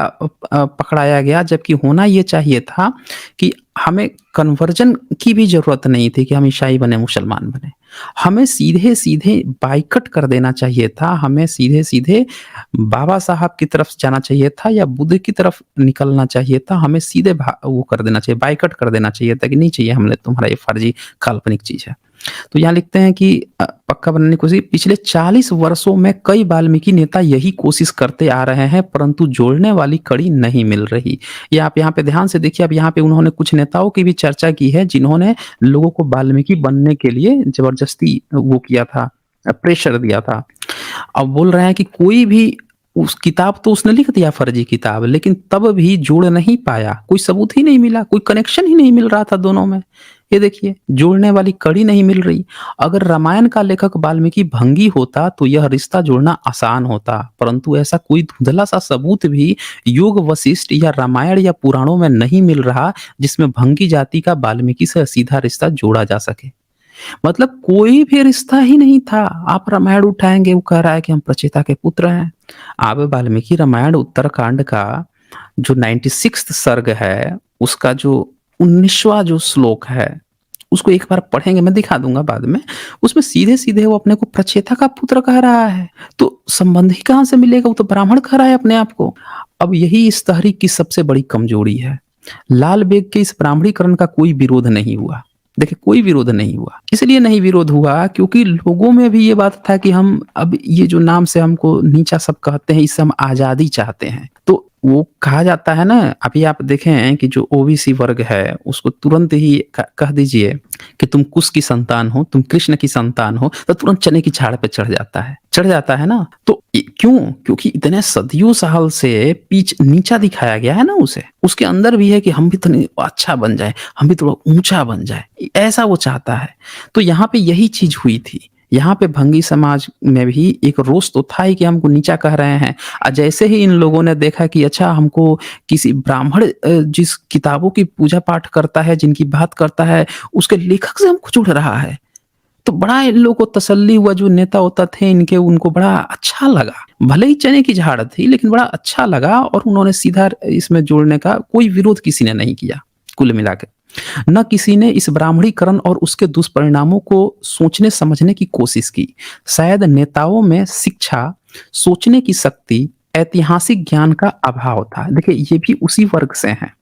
पकड़ाया गया, जबकि होना ये चाहिए था कि हमें कन्वर्जन की भी जरूरत नहीं थी कि हम ईसाई बने, मुसलमान बने। हमें सीधे सीधे बाइकट कर देना चाहिए था, हमें सीधे सीधे बाबा साहब की तरफ जाना चाहिए था या बुद्ध की तरफ निकलना चाहिए था। हमें सीधे वो कर देना चाहिए, बाइकट कर देना चाहिए था कि नहीं चाहिए हमने तुम्हारा ये फर्जी काल्पनिक चीज है। तो यहाँ लिखते हैं कि पक्का बनाने की कोशिश, पिछले 40 वर्षों में कई वाल्मीकि नेता यही कोशिश करते आ रहे हैं, परंतु जोड़ने वाली कड़ी नहीं मिल रही। ये आप यहाँ पे ध्यान से देखिए। अब यहाँ पे उन्होंने कुछ नेताओं की भी चर्चा की है, जिन्होंने लोगों को वाल्मीकि बनने के लिए जबरदस्ती वो किया था, प्रेशर दिया था। अब बोल रहे हैं कि कोई भी उस किताब तो उसने लिख दिया फर्जी किताब, लेकिन तब भी जोड़ नहीं पाया, कोई सबूत ही नहीं मिला, कोई कनेक्शन ही नहीं मिल रहा था दोनों में। ये देखिए, जोड़ने वाली कड़ी नहीं मिल रही। अगर रामायण का लेखक वाल्मीकि भंगी होता तो यह रिश्ता जोड़ना आसान होता, परंतु ऐसा कोई धुंधला सा सबूत भी योग वशिष्ठ या रामायण या पुराणों में नहीं मिल रहा जिसमें भंगी जाति का वाल्मीकि से सीधा रिश्ता जोड़ा जा सके। मतलब कोई भी रिश्ता ही नहीं था। आप रामायण उठाएंगे, वो कह रहा है कि हम प्रचेता के पुत्र हैं। आप वाल्मीकि रामायण उत्तरकांड का जो 96 सर्ग है, उसका जो 19वां जो श्लोक है, उसको एक बार पढ़ेंगे, मैं दिखा दूंगा बाद में। उसमें सीधे सीधे वो अपने को प्रचेता का पुत्र कह रहा है, तो संबंध ही कहां से मिलेगा? वो तो ब्राह्मण कह रहा है अपने आप को। अब यही इस तहरीक की सबसे बड़ी कमजोरी है। लाल बेग के इस ब्राह्मणीकरण का कोई विरोध नहीं हुआ। देखिए, कोई विरोध नहीं हुआ। इसलिए नहीं विरोध हुआ क्योंकि लोगों में भी ये बात था कि हम अब ये जो नाम से हमको नीचा सब कहते हैं, इससे हम आजादी चाहते हैं। तो वो कहा जाता है ना, अभी आप देखें कि जो ओबीसी वर्ग है उसको तुरंत ही कह दीजिए कि तुम कुश की संतान हो, तुम कृष्ण की संतान हो, तो तुरंत चने की झाड़ पे चढ़ जाता है ना। तो क्यों? क्योंकि इतने सदियों साल से पीछ नीचा दिखाया गया है ना उसे। उसके अंदर भी है कि हम भी थोड़ा अच्छा बन जाए, हम भी थोड़ा ऊंचा बन जाए, ऐसा वो चाहता है। तो यहाँ पे यही चीज हुई थी। यहाँ पे भंगी समाज में भी एक रोष तो था ही कि हमको नीचा कह रहे हैं। और जैसे ही इन लोगों ने देखा कि अच्छा, हमको किसी ब्राह्मण जिस किताबों की पूजा पाठ करता है, जिनकी बात करता है, उसके लेखक से हमको जुड़ रहा है, तो बड़ा इन लोगों को तसल्ली हुआ। जो नेता होता थे इनके, उनको बड़ा अच्छा लगा। भले ही चने की झाड़ थी, लेकिन बड़ा अच्छा लगा और उन्होंने सीधा इसमें जोड़ने का कोई विरोध किसी ने नहीं किया कुल मिला के। न किसी ने इस ब्राह्मणीकरण और उसके दुष्परिणामों को सोचने समझने की कोशिश की। शायद नेताओं में शिक्षा, सोचने की शक्ति, ऐतिहासिक ज्ञान का अभाव था। देखिए ये भी उसी वर्ग से हैं,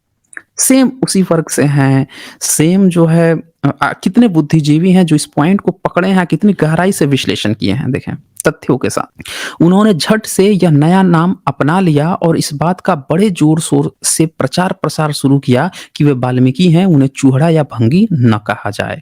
सेम उसी वर्ग से हैं, सेम जो है कितने बुद्धिजीवी हैं जो इस पॉइंट को पकड़े हैं, कितनी गहराई से विश्लेषण किए हैं देखें तथ्यों के साथ। उन्होंने झट से यह नया नाम अपना लिया और इस बात का बड़े जोर शोर से प्रचार प्रसार शुरू किया कि वे वाल्मीकि हैं, उन्हें चूहड़ा या भंगी न कहा जाए।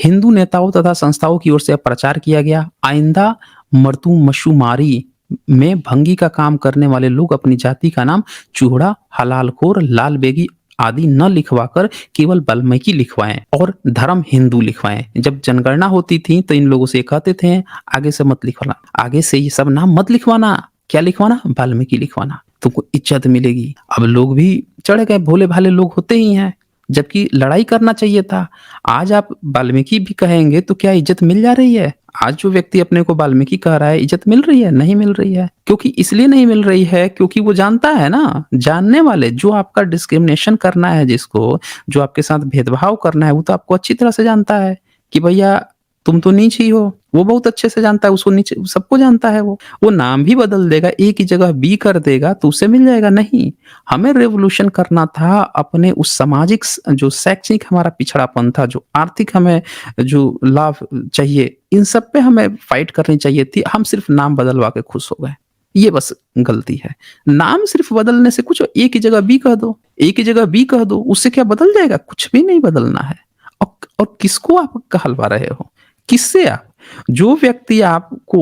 हिंदू नेताओं तथा संस्थाओं की ओर से प्रचार किया गया, आइंदा मर्दूमशुमारी में भंगी का काम करने वाले लोग अपनी जाति का नाम चूहड़ा, हलालखोर, लाल बेगी आदि न लिखवाकर केवल वाल्मीकि लिखवाएं और धर्म हिंदू लिखवाएं। जब जनगणना होती थी तो इन लोगों से कहते थे आगे से मत लिखवाना, आगे से ये सब नाम मत लिखवाना। क्या लिखवाना? वाल्मीकि लिखवाना, तुमको इज्जत मिलेगी। अब लोग भी चढ़ गए, भोले भाले लोग होते ही हैं, जबकि लड़ाई करना चाहिए था। आज आप वाल्मीकि भी कहेंगे तो क्या इज्जत मिल जा रही है? आज जो व्यक्ति अपने को वाल्मीकि कह रहा है, इज्जत मिल रही है? नहीं मिल रही है। क्योंकि इसलिए नहीं मिल रही है क्योंकि वो जानता है ना, जानने वाले जो आपका डिस्क्रिमिनेशन करना है, जिसको जो आपके साथ भेदभाव करना है, वो तो आपको अच्छी तरह से जानता है कि भैया तुम तो नीच ही हो। वो बहुत अच्छे से जानता है, उसको नीचे सबको जानता है। वो नाम भी बदल देगा, ए की जगह बी कर देगा तो उससे मिल जाएगा। नहीं, हमें रेवोल्यूशन करना था अपने उस सामाजिक जो शैक्षणिक हमारा पिछड़ापन था, जो आर्थिक हमें जो लाभ चाहिए, इन सब पे हमें फाइट करनी चाहिए थी। हम सिर्फ नाम बदलवा के खुश हो गए, ये बस गलती है। नाम सिर्फ बदलने से कुछ, ए की जगह बी कह दो, ए की जगह बी कह दो, उससे क्या बदल जाएगा? कुछ भी नहीं बदलना है। और किसको आप कहलवा रहे हो? किससे? आप जो व्यक्ति आपको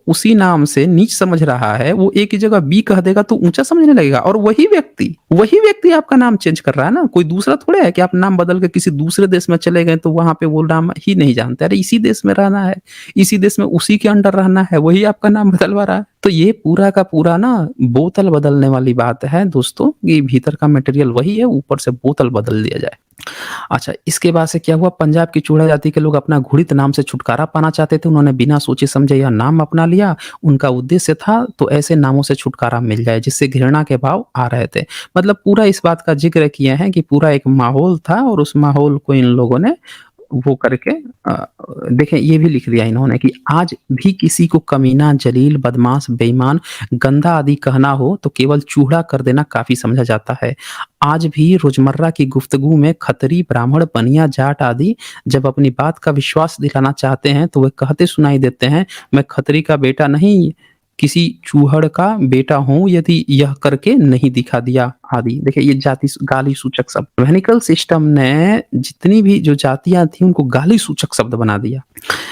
उसी नाम से नीच समझ रहा है, वो ए की जगह बी कह देगा तो ऊंचा समझने लगेगा। और वही व्यक्ति आपका नाम चेंज कर रहा है ना, कोई दूसरा थोड़ा है कि आप नाम बदल के किसी दूसरे देश में चले गए तो वहां पे वो नाम ही नहीं जानते। अरे इसी देश में रहना है, इसी देश में उसी के अंडर रहना है, वही आपका नाम बदलवा रहा है। तो ये पूरा का पूरा ना बोतल बदलने वाली बात है दोस्तों, कि भीतर का मटेरियल वही है, ऊपर से बोतल बदल दिया जाए। अच्छा, इसके बाद से क्या हुआ? पंजाब की चूड़ा जाति के लोग अपना घुड़ित नाम से छुटकारा पाना चाहते थे। उन्होंने बिना सोचे समझे यह नाम अपना लिया। उनका उद्देश्य था तो ऐसे नामों से छुटकारा मिल जाए जिससे घृणा के भाव आ रहे थे। मतलब पूरा इस बात का जिक्र किए हैं कि पूरा एक माहौल था और उस माहौल को इन लोगों ने वो करके देखें, ये भी लिख दिया इन्होंने कि आज भी किसी को कमीना, जलील, बदमाश, बेईमान, गंदा आदि कहना हो तो केवल चूड़ा कर देना काफी समझा जाता है। आज भी रोजमर्रा की गुफ्तगू में खत्री, ब्राह्मण, बनिया, जाट आदि जब अपनी बात का विश्वास दिलाना चाहते हैं तो वे कहते सुनाई देते हैं, मैं खत्री का बेटा नहीं, किसी चूहड़ का बेटा हूं, यदि यह करके नहीं दिखा दिया आदि। देखिए ये जाति गाली सूचक शब्द, वेनिकल सिस्टम ने जितनी भी जो जातियां थी उनको गाली सूचक शब्द बना दिया।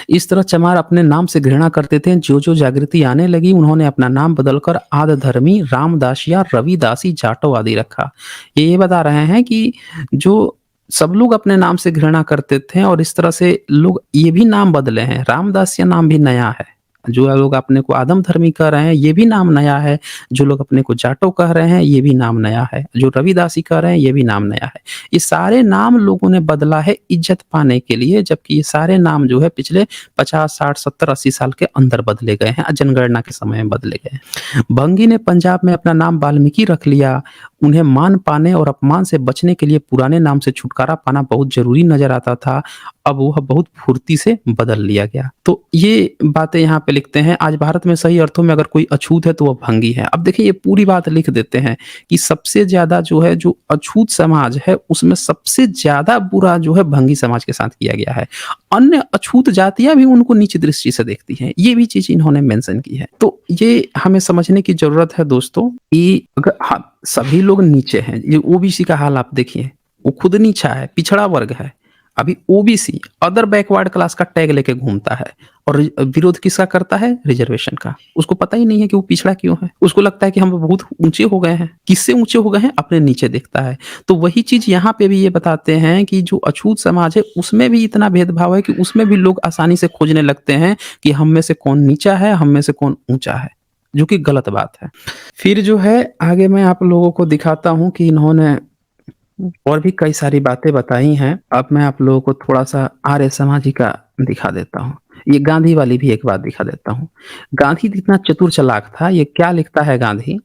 इस तरह चमार अपने नाम से घृणा करते थे। जो जो जागृति आने लगी उन्होंने अपना नाम बदलकर आदधर्मी, रामदासिया, रविदासी, जाटो आदि रखा। ये बता रहे हैं कि जो सब लोग अपने नाम से घृणा करते थे और इस तरह से लोग ये भी नाम बदले हैं। रामदासिया नाम भी नया है। जो लोग अपने को आदम धर्मी कह रहे हैं ये भी नाम नया है। जो लोग अपने को जाटो कह रहे हैं ये भी नाम नया है। जो रविदासी कह रहे हैं ये भी नाम नया है। ये सारे नाम लोगों ने बदला है इज्जत पाने के लिए, जबकि ये सारे नाम जो है पिछले 50, 60, 70, 80 साल के अंदर बदले गए हैं, जनगणना के समय में बदले गए हैं। भंगी ने पंजाब में अपना नाम वाल्मीकि रख लिया। उन्हें मान पाने और अपमान से बचने के लिए पुराने नाम से छुटकारा पाना बहुत जरूरी नजर आता था। अब वह बहुत फुर्ती से बदल लिया गया। तो ये बातें यहाँ पे लिखते हैं, आज भारत में सही अर्थों में अगर कोई अछूत है तो वह भंगी है। अब देखिए ये पूरी बात लिख देते हैं कि सबसे ज्यादा जो है जो अछूत समाज है उसमें सबसे ज्यादा बुरा जो है भंगी समाज के साथ किया गया है। अन्य अछूत जातियां भी उनको नीची दृष्टि से देखती हैं। ये भी चीज इन्होंने मेंशन की है। तो ये हमें समझने की जरूरत है दोस्तों कि अगर सभी लोग नीचे हैं, ये ओबीसी का हाल आप देखिए, वो खुद नीचा है, पिछड़ा वर्ग है। अभी ओबीसी अदर बैकवर्ड क्लास का टैग लेके घूमता है और विरोध किसका करता है? रिजर्वेशन का। उसको पता ही नहीं है कि वो पिछड़ा क्यों है। उसको लगता है कि हम बहुत ऊंचे हो गए हैं। किससे ऊंचे हो गए हैं? अपने नीचे देखता है। तो वही चीज यहाँ पे भी ये बताते हैं कि जो अछूत समाज है उसमें भी इतना भेदभाव है कि उसमें भी लोग आसानी से खोजने लगते हैं कि हम में से कौन नीचा है, हम में से कौन ऊंचा है, जो कि गलत बात है। फिर जो है आगे मैं आप लोगों को दिखाता हूँ कि इन्होंने और भी कई सारी बातें बताई हैं। अब मैं आप लोगों को थोड़ा सा आर्य समाजी का दिखा देता हूँ। ये गांधी वाली भी एक बात दिखा देता हूँ। गांधी कितना चतुर चालाक था। ये क्या लिखता है गांधी?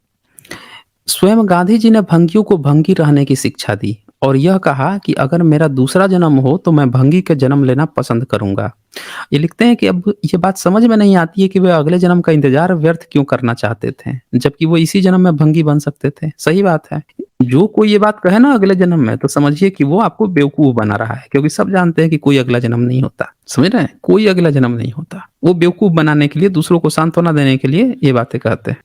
स्वयं गांधी जी ने भंगियों को भंगी रहने की शिक्षा दी और यह कहा कि अगर मेरा दूसरा जन्म हो तो मैं भंगी के जन्म लेना पसंद करूंगा। ये लिखते हैं कि अब ये बात समझ में नहीं आती है कि वे अगले जन्म का इंतजार व्यर्थ क्यों करना चाहते थे, जबकि वो इसी जन्म में भंगी बन सकते थे। सही बात है। जो कोई ये बात कहे ना अगले जन्म में, तो समझिए कि वो आपको बेवकूफ बना रहा है, क्योंकि सब जानते हैं कि कोई अगला जन्म नहीं होता। समझ रहे हैं? कोई अगला जन्म नहीं होता। वो बेवकूफ बनाने के लिए, दूसरों को सांत्वना देने के लिए ये बातें कहते हैं।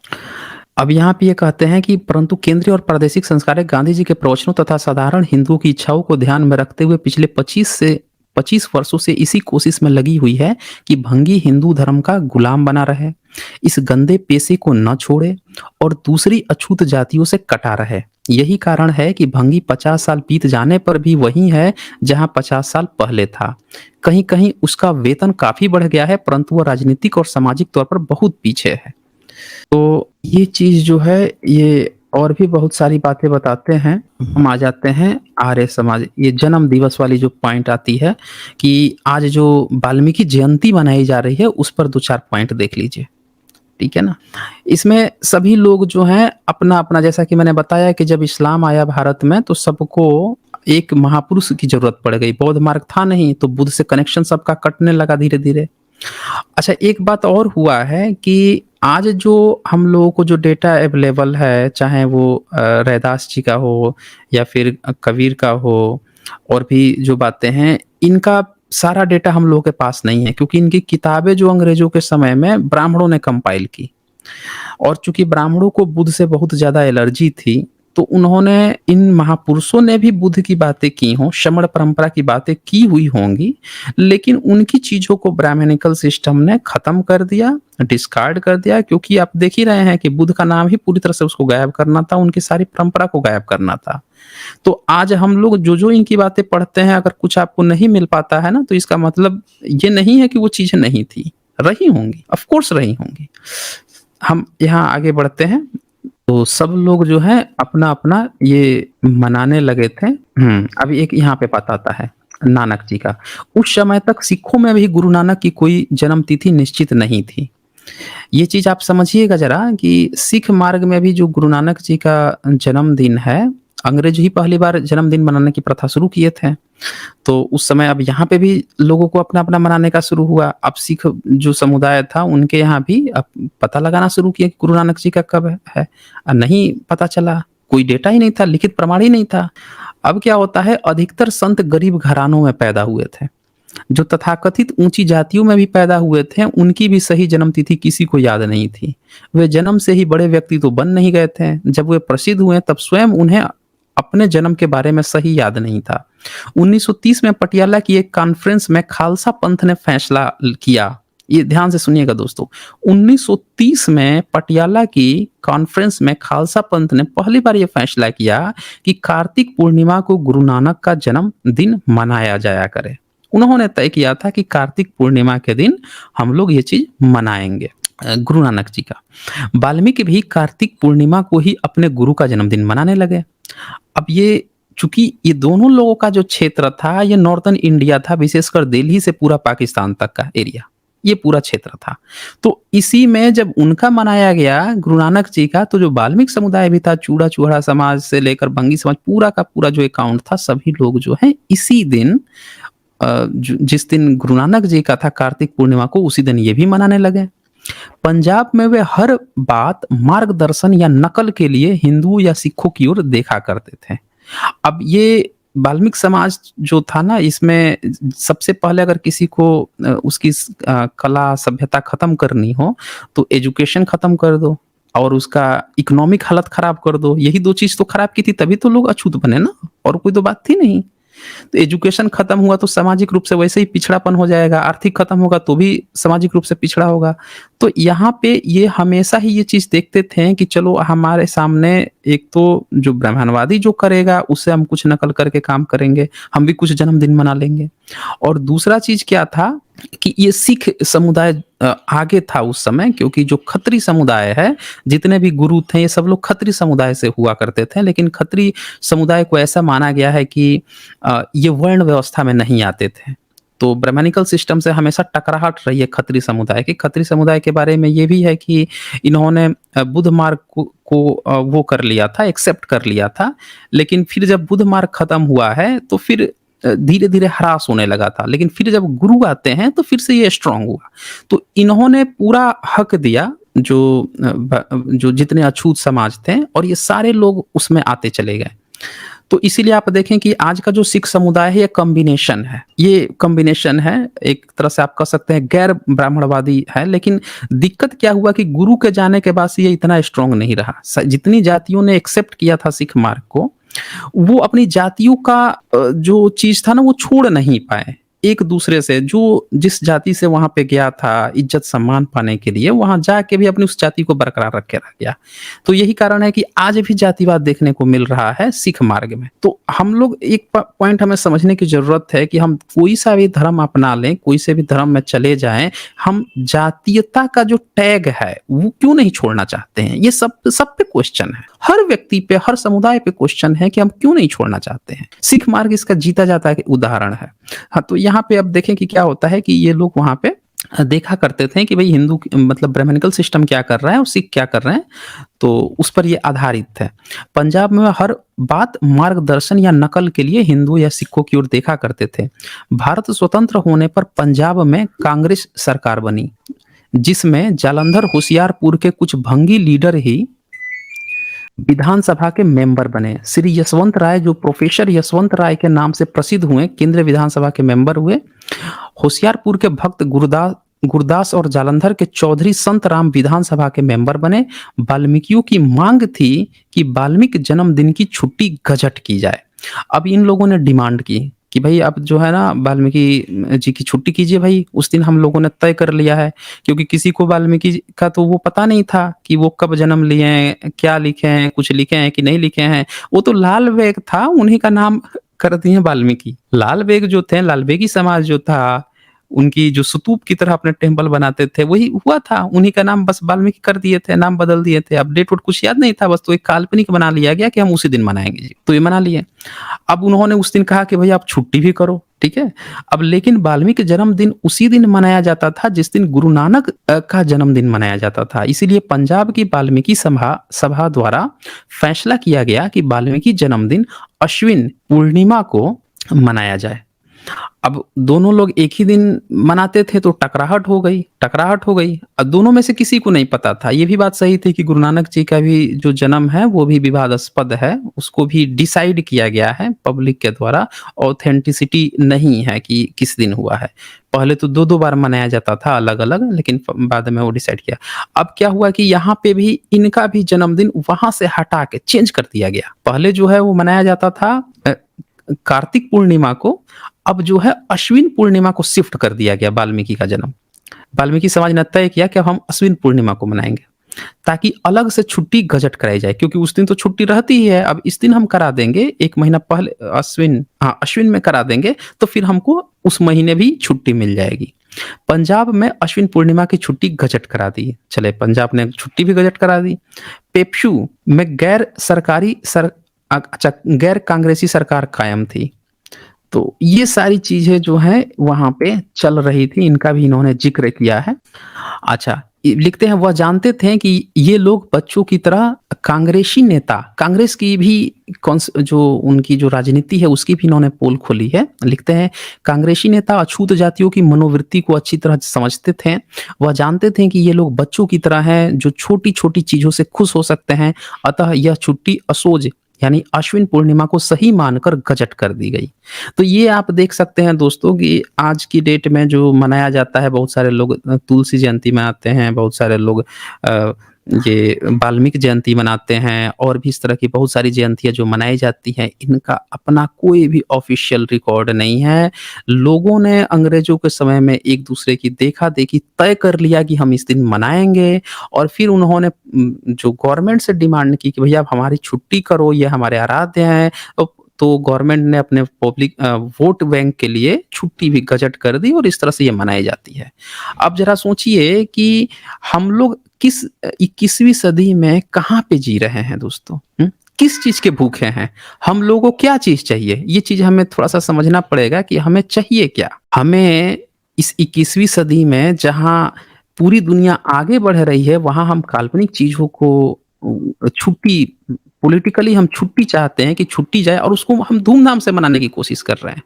अब यहाँ पे ये कहते हैं कि परंतु केंद्रीय और प्रादेशिक संस्कारें गांधी जी के प्रवचनों तथा साधारण हिंदुओं की इच्छाओं को ध्यान में रखते हुए पिछले 25 वर्षों से इसी कोशिश में लगी हुई है कि भंगी हिंदू धर्म का गुलाम बना रहे, इस गंदे पेशे को न छोड़े और दूसरी अछूत जातियों से कटा रहे। यही कारण है कि भंगी 50 साल बीत जाने पर भी वही है जहां 50 साल पहले था। कहीं कहीं उसका वेतन काफी बढ़ गया है, परंतु वह राजनीतिक और सामाजिक तौर पर बहुत पीछे है। तो ये चीज जो है, ये और भी बहुत सारी बातें बताते हैं। हम आ जाते हैं आर्य समाज, ये जन्म दिवस वाली जो पॉइंट आती है कि आज जो वाल्मीकि जयंती मनाई जा रही है, उस पर 2-4 पॉइंट देख लीजिए। ठीक है ना? इसमें सभी लोग जो हैं अपना अपना, जैसा कि मैंने बताया कि जब इस्लाम आया भारत में तो सबको एक महापुरुष की जरूरत पड़ गई। बौद्ध मार्ग था नहीं, तो बुद्ध से कनेक्शन सबका कटने लगा धीरे धीरे। अच्छा, एक बात और हुआ है कि आज जो हम लोगों को जो डेटा अवेलेबल है, चाहे वो रैदास जी का हो या फिर कबीर का हो, और भी जो बातें हैं, इनका सारा डेटा हम लोगों के पास नहीं है, क्योंकि इनकी किताबें जो अंग्रेजों के समय में ब्राह्मणों ने कंपाइल की, और चूंकि ब्राह्मणों को बुद्ध से बहुत ज्यादा एलर्जी थी, तो उन्होंने, इन महापुरुषों ने भी बुद्ध की बातें की हों, श्रमण परंपरा की बातें की हुई होंगी, लेकिन उनकी चीजों को ब्राह्मणिकल सिस्टम ने खत्म कर दिया, डिस्कार्ड कर दिया, क्योंकि आप देख ही रहे हैं कि बुद्ध का नाम ही पूरी तरह से उसको गायब करना था, उनकी सारी परंपरा को गायब करना था। तो आज हम लोग जो जो इनकी बातें पढ़ते हैं, अगर कुछ आपको नहीं मिल पाता है ना, तो इसका मतलब ये नहीं है कि वो चीजें नहीं थी, रही होंगी, ऑफ कोर्स रही होंगी। हम यहाँ आगे बढ़ते हैं। तो सब लोग जो है अपना अपना ये मनाने लगे थे। अभी एक यहाँ पे बात आता है नानक जी का। उस समय तक सिखों में भी गुरु नानक की कोई जन्म तिथि निश्चित नहीं थी। ये चीज आप समझिएगा जरा कि सिख मार्ग में भी जो गुरु नानक जी का जन्मदिन है, अंग्रेज ही पहली बार जन्मदिन मनाने की प्रथा शुरू किए थे। तो उस समय अब यहाँ पे भी लोगों को अपना अपना मनाने का शुरू हुआ। अब सिख जो समुदाय था, उनके यहाँ भी अब पता लगाना शुरू किया कि गुरु नानक जी का कब है। नहीं पता चला, कोई डेटा ही नहीं था, लिखित प्रमाण ही नहीं था। अब क्या होता है, अधिकतर संत गरीब घरानों में पैदा हुए थे। जो तथाकथित ऊंची जातियों में भी पैदा हुए थे, उनकी भी सही जन्म तिथि किसी को याद नहीं थी। वे जन्म से ही बड़े व्यक्ति तो बन नहीं गए थे। जब वे प्रसिद्ध हुए तब स्वयं उन्हें अपने जन्म के बारे में सही याद नहीं था। 1930 में पटियाला की एक कॉन्फ्रेंस में खालसा पंथ ने फैसला किया। ये ध्यान से सुनिएगा दोस्तों, 1930 में पटियाला की कॉन्फ्रेंस में खालसा पंथ ने पहली बार ये फैसला किया कि कार्तिक पूर्णिमा को गुरु नानक का जन्मदिन मनाया जाया करे। उन्होंने तय किया था कि कार्तिक पूर्णिमा के दिन हम लोग ये चीज मनाएंगे, गुरु नानक जी का। वाल्मीकि भी कार्तिक पूर्णिमा को ही अपने गुरु का जन्मदिन मनाने लगे। अब ये, चूंकि ये दोनों लोगों का जो क्षेत्र था, ये नॉर्दर्न इंडिया था, विशेषकर दिल्ली से पूरा पाकिस्तान तक का एरिया, ये पूरा क्षेत्र था। तो इसी में जब उनका मनाया गया गुरु नानक जी का, तो जो वाल्मीकि समुदाय भी था, चूड़ा चूड़ा समाज से लेकर बंगी समाज, पूरा का पूरा जो अकाउंट था, सभी लोग जो है इसी दिन, जिस दिन गुरु नानक जी का था कार्तिक पूर्णिमा को, उसी दिन ये भी मनाने लगे। पंजाब में वे हर बात मार्गदर्शन या नकल के लिए हिंदू या सिखों की ओर देखा करते थे। अब ये वाल्मीकि समाज जो था ना, इसमें सबसे पहले अगर किसी को उसकी कला सभ्यता खत्म करनी हो, तो एजुकेशन खत्म कर दो और उसका इकोनॉमिक हालत खराब कर दो। यही दो चीज तो खराब की थी, तभी तो लोग अछूत बने ना, और कोई तो बात थी नहीं। तो एजुकेशन खत्म हुआ तो सामाजिक रूप से वैसे ही पिछड़ापन हो जाएगा, आर्थिक खत्म होगा तो भी सामाजिक रूप से पिछड़ा होगा। तो यहाँ पे ये हमेशा ही ये चीज देखते थे कि चलो हमारे सामने एक तो जो ब्राह्मणवादी जो करेगा, उससे हम कुछ नकल करके काम करेंगे, हम भी कुछ जन्मदिन मना लेंगे। और दूसरा चीज क्या था कि ये सिख समुदाय आगे था उस समय, क्योंकि जो खत्री समुदाय है, जितने भी गुरु थे, ये सब लोग खत्री समुदाय से हुआ करते थे। लेकिन खत्री समुदाय को ऐसा माना गया है कि ये वर्ण व्यवस्था में नहीं आते थे। तो ब्राह्मणिकल सिस्टम से हमेशा टकराहट रही है खत्री समुदाय की। खत्री समुदाय के बारे में ये भी है कि इन्होंने बुद्ध मार्ग को वो कर लिया था, एक्सेप्ट कर लिया था। लेकिन फिर जब बुद्ध मार्ग खत्म हुआ है तो फिर धीरे-धीरे ह्रास होने लगा था। लेकिन फिर जब गुरु आते हैं तो फिर से ये स्ट्रॉन्ग हुआ। तो इन्होंने पूरा हक दिया जो जितने अछूत समाज थे, और ये सारे लोग उसमें आते चले गए। तो इसीलिए आप देखें कि आज का जो सिख समुदाय है, ये कॉम्बिनेशन है। ये कॉम्बिनेशन है, एक तरह से आप कह सकते हैं गैर ब्राह्मणवादी है। लेकिन दिक्कत क्या हुआ कि गुरु के जाने के बाद से ये इतना स्ट्रांग नहीं रहा। जितनी जातियों ने एक्सेप्ट किया था सिख मार्ग को, वो अपनी जातियों का जो चीज था ना, वो छोड़ नहीं पाए। एक दूसरे से, जो जिस जाति से वहां पे गया था इज्जत सम्मान पाने के लिए, वहां जाके भी अपनी उस जाति को बरकरार रख के रह गया। तो यही कारण है कि आज भी जातिवाद देखने को मिल रहा है सिख मार्ग में। तो हम लोग एक पॉइंट हमें समझने की जरूरत है कि हम कोई सा भी धर्म अपना लें, कोई से भी धर्म में चले जाएं, हम जातीयता का जो टैग है वो क्यों नहीं छोड़ना चाहते हैं। ये सब पे क्वेश्चन है, हर व्यक्ति पे, हर समुदाय पे क्वेश्चन है कि हम क्यों नहीं छोड़ना चाहते हैं। सिख मार्ग इसका जीता जाता है उदाहरण है। हाँ, तो यहाँ पे अब देखें कि क्या होता है कि ये लोग वहां पे देखा करते थे कि भाई हिंदू मतलब ब्राह्मणिकल सिस्टम क्या कर रहा है और सिख क्या कर रहे हैं, तो उस पर ये आधारित है। पंजाब में हर बात मार्गदर्शन या नकल के लिए हिंदू या सिखों की ओर देखा करते थे। भारत स्वतंत्र होने पर पंजाब में कांग्रेस सरकार बनी, जिसमें जालंधर होशियारपुर के कुछ भंगी लीडर ही विधानसभा के मेंबर बने। श्री यशवंत राय, जो प्रोफेसर यशवंत राय के नाम से प्रसिद्ध हुए, केंद्रीय विधानसभा के मेंबर हुए। होशियारपुर के भक्त गुरदास और जालंधर के चौधरी संत राम विधानसभा के मेंबर बने। वाल्मीकियों की मांग थी कि वाल्मीकि जन्मदिन की छुट्टी गजट की जाए। अब इन लोगों ने डिमांड की कि भाई अब जो है ना, वाल्मीकि जी की छुट्टी कीजिए भाई, उस दिन हम लोगों ने तय कर लिया है। क्योंकि किसी को वाल्मीकि का तो वो पता नहीं था कि वो कब जन्म लिए हैं, क्या लिखे हैं, कुछ लिखे हैं कि नहीं लिखे हैं। वो तो लाल बेग था, उन्हीं का नाम कर दिए वाल्मीकि। लाल बेग जो थे, लाल बेगी समाज जो था, उनकी जो स्तूप की तरह अपने टेम्पल बनाते थे, वही हुआ था। उन्हीं का नाम बस वाल्मीकि कर दिए थे, नाम बदल दिए थे। अपडेट वोट कुछ याद नहीं था, बस तो एक काल्पनिक बना लिया गया कि हम उसी दिन मनाएंगे जी, तो ये मना लिए। अब उन्होंने उस दिन कहा कि भाई आप छुट्टी भी करो, ठीक है। अब लेकिन वाल्मीकि जन्मदिन उसी दिन मनाया जाता था जिस दिन गुरु नानक का जन्मदिन मनाया जाता था। इसीलिए पंजाब की वाल्मीकि सभा द्वारा फैसला किया गया कि वाल्मीकि जन्मदिन अश्विन पूर्णिमा को मनाया जाए। अब दोनों लोग एक ही दिन मनाते थे तो टकराहट हो गई। अब दोनों में से किसी को नहीं पता था। ये भी बात सही थी कि गुरु नानक जी का भी जो जन्म है वो भी विवादास्पद है, उसको भी डिसाइड किया गया है पब्लिक के द्वारा। ऑथेंटिसिटी नहीं है कि किस दिन हुआ है। पहले तो दो बार मनाया जाता था अलग अलग, लेकिन बाद में वो डिसाइड किया। अब क्या हुआ कि यहाँ पे भी इनका भी जन्मदिन वहां से हटा के चेंज कर दिया गया। पहले जो है वो मनाया जाता था कार्तिक पूर्णिमा को, अब जो है अश्विन पूर्णिमा को शिफ्ट कर दिया गया वाल्मीकि का जन्म। वाल्मीकि समाज ने तय किया कि अब हम अश्विन पूर्णिमा को मनाएंगे, ताकि अलग से छुट्टी गजट कराई जाए। क्योंकि उस दिन तो छुट्टी रहती ही है, अब इस दिन हम करा देंगे, एक महीना पहले अश्विन में करा देंगे, तो फिर हमको उस महीने भी छुट्टी मिल जाएगी। पंजाब में अश्विन पूर्णिमा की छुट्टी गजट करा दी। चले, पंजाब ने छुट्टी भी गजट करा दी। पेप्सू में गैर कांग्रेसी सरकार कायम थी। तो ये सारी चीजें जो है वहां पे चल रही थी, इनका भी इन्होंने जिक्र किया है। अच्छा, लिखते हैं, वह जानते थे कि ये लोग बच्चों की तरह कांग्रेसी नेता, कांग्रेस की भी जो उनकी जो राजनीति है उसकी भी इन्होंने पोल खोली है। लिखते हैं, कांग्रेसी नेता अछूत जातियों की मनोवृत्ति को अच्छी तरह समझते थे। वह जानते थे कि ये लोग बच्चों की तरह हैं जो छोटी छोटी चीजों से खुश हो सकते हैं। अतः यह छुट्टी असोज यानी अश्विन पूर्णिमा को सही मानकर गजट कर दी गई। तो ये आप देख सकते हैं दोस्तों कि आज की डेट में जो मनाया जाता है, बहुत सारे लोग तुलसी जयंती मनाते हैं, बहुत सारे लोग ये वाल्मीकि जयंती मनाते हैं, और भी इस तरह की बहुत सारी जयंतियां जो मनाई जाती हैं, इनका अपना कोई भी ऑफिशियल रिकॉर्ड नहीं है। लोगों ने अंग्रेजों के समय में एक दूसरे की देखा देखी तय कर लिया कि हम इस दिन मनाएंगे, और फिर उन्होंने जो गवर्नमेंट से डिमांड की कि भैया आप हमारी छुट्टी करो, ये हमारे आराध्य हैं, तो गवर्नमेंट ने अपने पब्लिक वोट बैंक के लिए छुट्टी भी गजट कर दी, और इस तरह से ये मनाई जाती है। अब जरा सोचिए कि हम लोग किस 21वीं सदी में कहाँ पे जी रहे हैं दोस्तों। किस चीज़ के भूखे हैं? हम लोगों को क्या चीज़ चाहिए? ये चीज़ हमें थोड़ा-सा समझना पड़ेगा कि हमें चाहिए क्या? हमें इस 21वीं सदी में जहाँ पूरी दुनिया आगे बढ़ रही है, वहाँ हम काल्पनिक चीज़ों को छुट्टी पॉलिटिकली हम छुट्टी चाहते हैं कि छुट्टी जाए और उसको हम धूम-धाम से मनाने की कोशिश कर रहे हैं।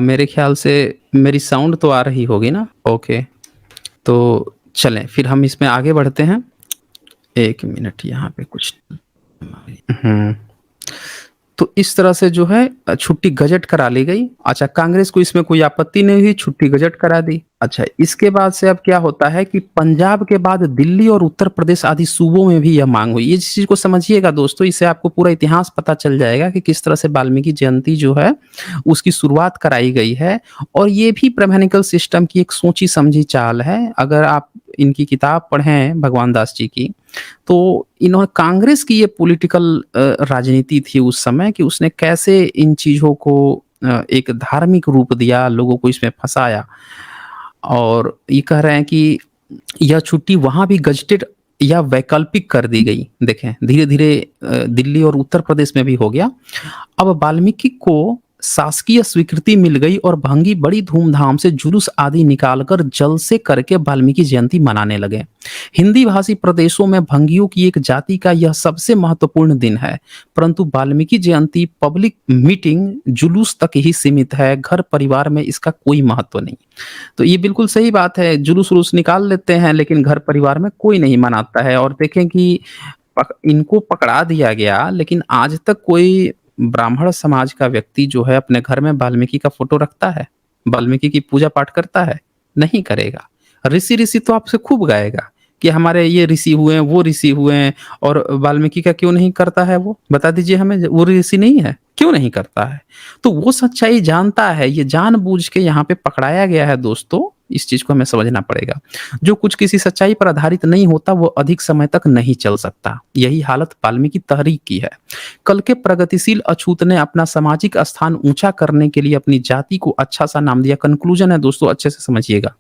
मेरे ख़्याल से मेरी साउंड तो आ रही होगी ना? ओके, तो चलें फिर हम इसमें आगे बढ़ते हैं। 1 मिनट यहाँ पे कुछ हुँ। तो इस तरह से जो है छुट्टी गज़ट करा ली गई। अच्छा, कांग्रेस को इसमें कोई आपत्ति नहीं हुई, छुट्टी गज़ट करा दी। अच्छा, इसके बाद से अब क्या होता है कि पंजाब के बाद दिल्ली और उत्तर प्रदेश आदि सूबों में भी यह माँग हुई। इस चीज़ को समझिएगा दोस्तों, इससे आपको पूरा इतिहास पता चल जाएगा कि किस तरह से वाल्मीकि जयंती जो है, उसकी शुरुआत कराई गई है और ये भी ब्राह्मणिकल सिस्टम की एक सोची-समझी चाल है। अगर आप इनकी किताब पढ़ें भगवान दास जी की, तो इन्होंने कांग्रेस की ये पॉलिटिकल राजनीति थी उस समय कि उसने कैसे इन चीज़ों को एक धार्मिक रूप दिया, लोगों को इसमें फँसाया और ये कह रहे हैं कि यह छुट्टी वहाँ भी गज़ेटेड या वैकल्पिक कर दी गई। देखें, धीरे-धीरे दिल्ली और उत्तर प्रदेश में भी हो गया। अब वाल्मीकि को शासकीय स्वीकृति मिल गई और भंगी बड़ी धूमधाम से जुलूस आदि निकालकर जलसे करके वाल्मीकि जयंती मनाने लगे। हिंदी भाषी प्रदेशों में भंगियों की एक जाति का यह सबसे महत्वपूर्ण दिन है, परंतु वाल्मीकि जयंती पब्लिक मीटिंग जुलूस तक ही सीमित है, घर परिवार में इसका कोई महत्व नहीं। तो ये बिल्कुल सही बात है, जुलूस-वुलूस निकाल लेते हैं लेकिन घर परिवार में कोई नहीं मनाता है और देखें कि इनको पकड़ा दिया गया लेकिन आज तक कोई ब्राह्मण समाज का व्यक्ति जो है अपने घर में वाल्मीकि का फ़ोटो रखता है? वाल्मीकि की पूजा-पाठ करता है? नहीं करेगा। ऋषि-ऋषि तो आपसे खूब गाएगा कि हमारे ये ऋषि हुए हैं, वो ऋषि हुए हैं और वाल्मीकि का क्यों नहीं करता है वो? बता दीजिए हमें, वो ऋषि नहीं है? क्यों नहीं करता है? तो वो सच्चाई जानता है, ये जानबूझ के यहाँ पे पकड़ाया गया है दोस्तों, इस चीज़ को हमें समझना पड़ेगा। जो कुछ किसी सच्चाई पर आधारित नहीं होता, वो अधिक समय तक नहीं चल सकता। यही हालत वाल्मीकि तहरीक की है। कल के प्रगतिशील अछूत ने अपना सामाजिक स्थान ऊँचा करने के लिए अपनी जाति को अच्छा-सा नाम दिया। कन्क्लूज़न है दोस्तों, अच्छे से समझिएगा।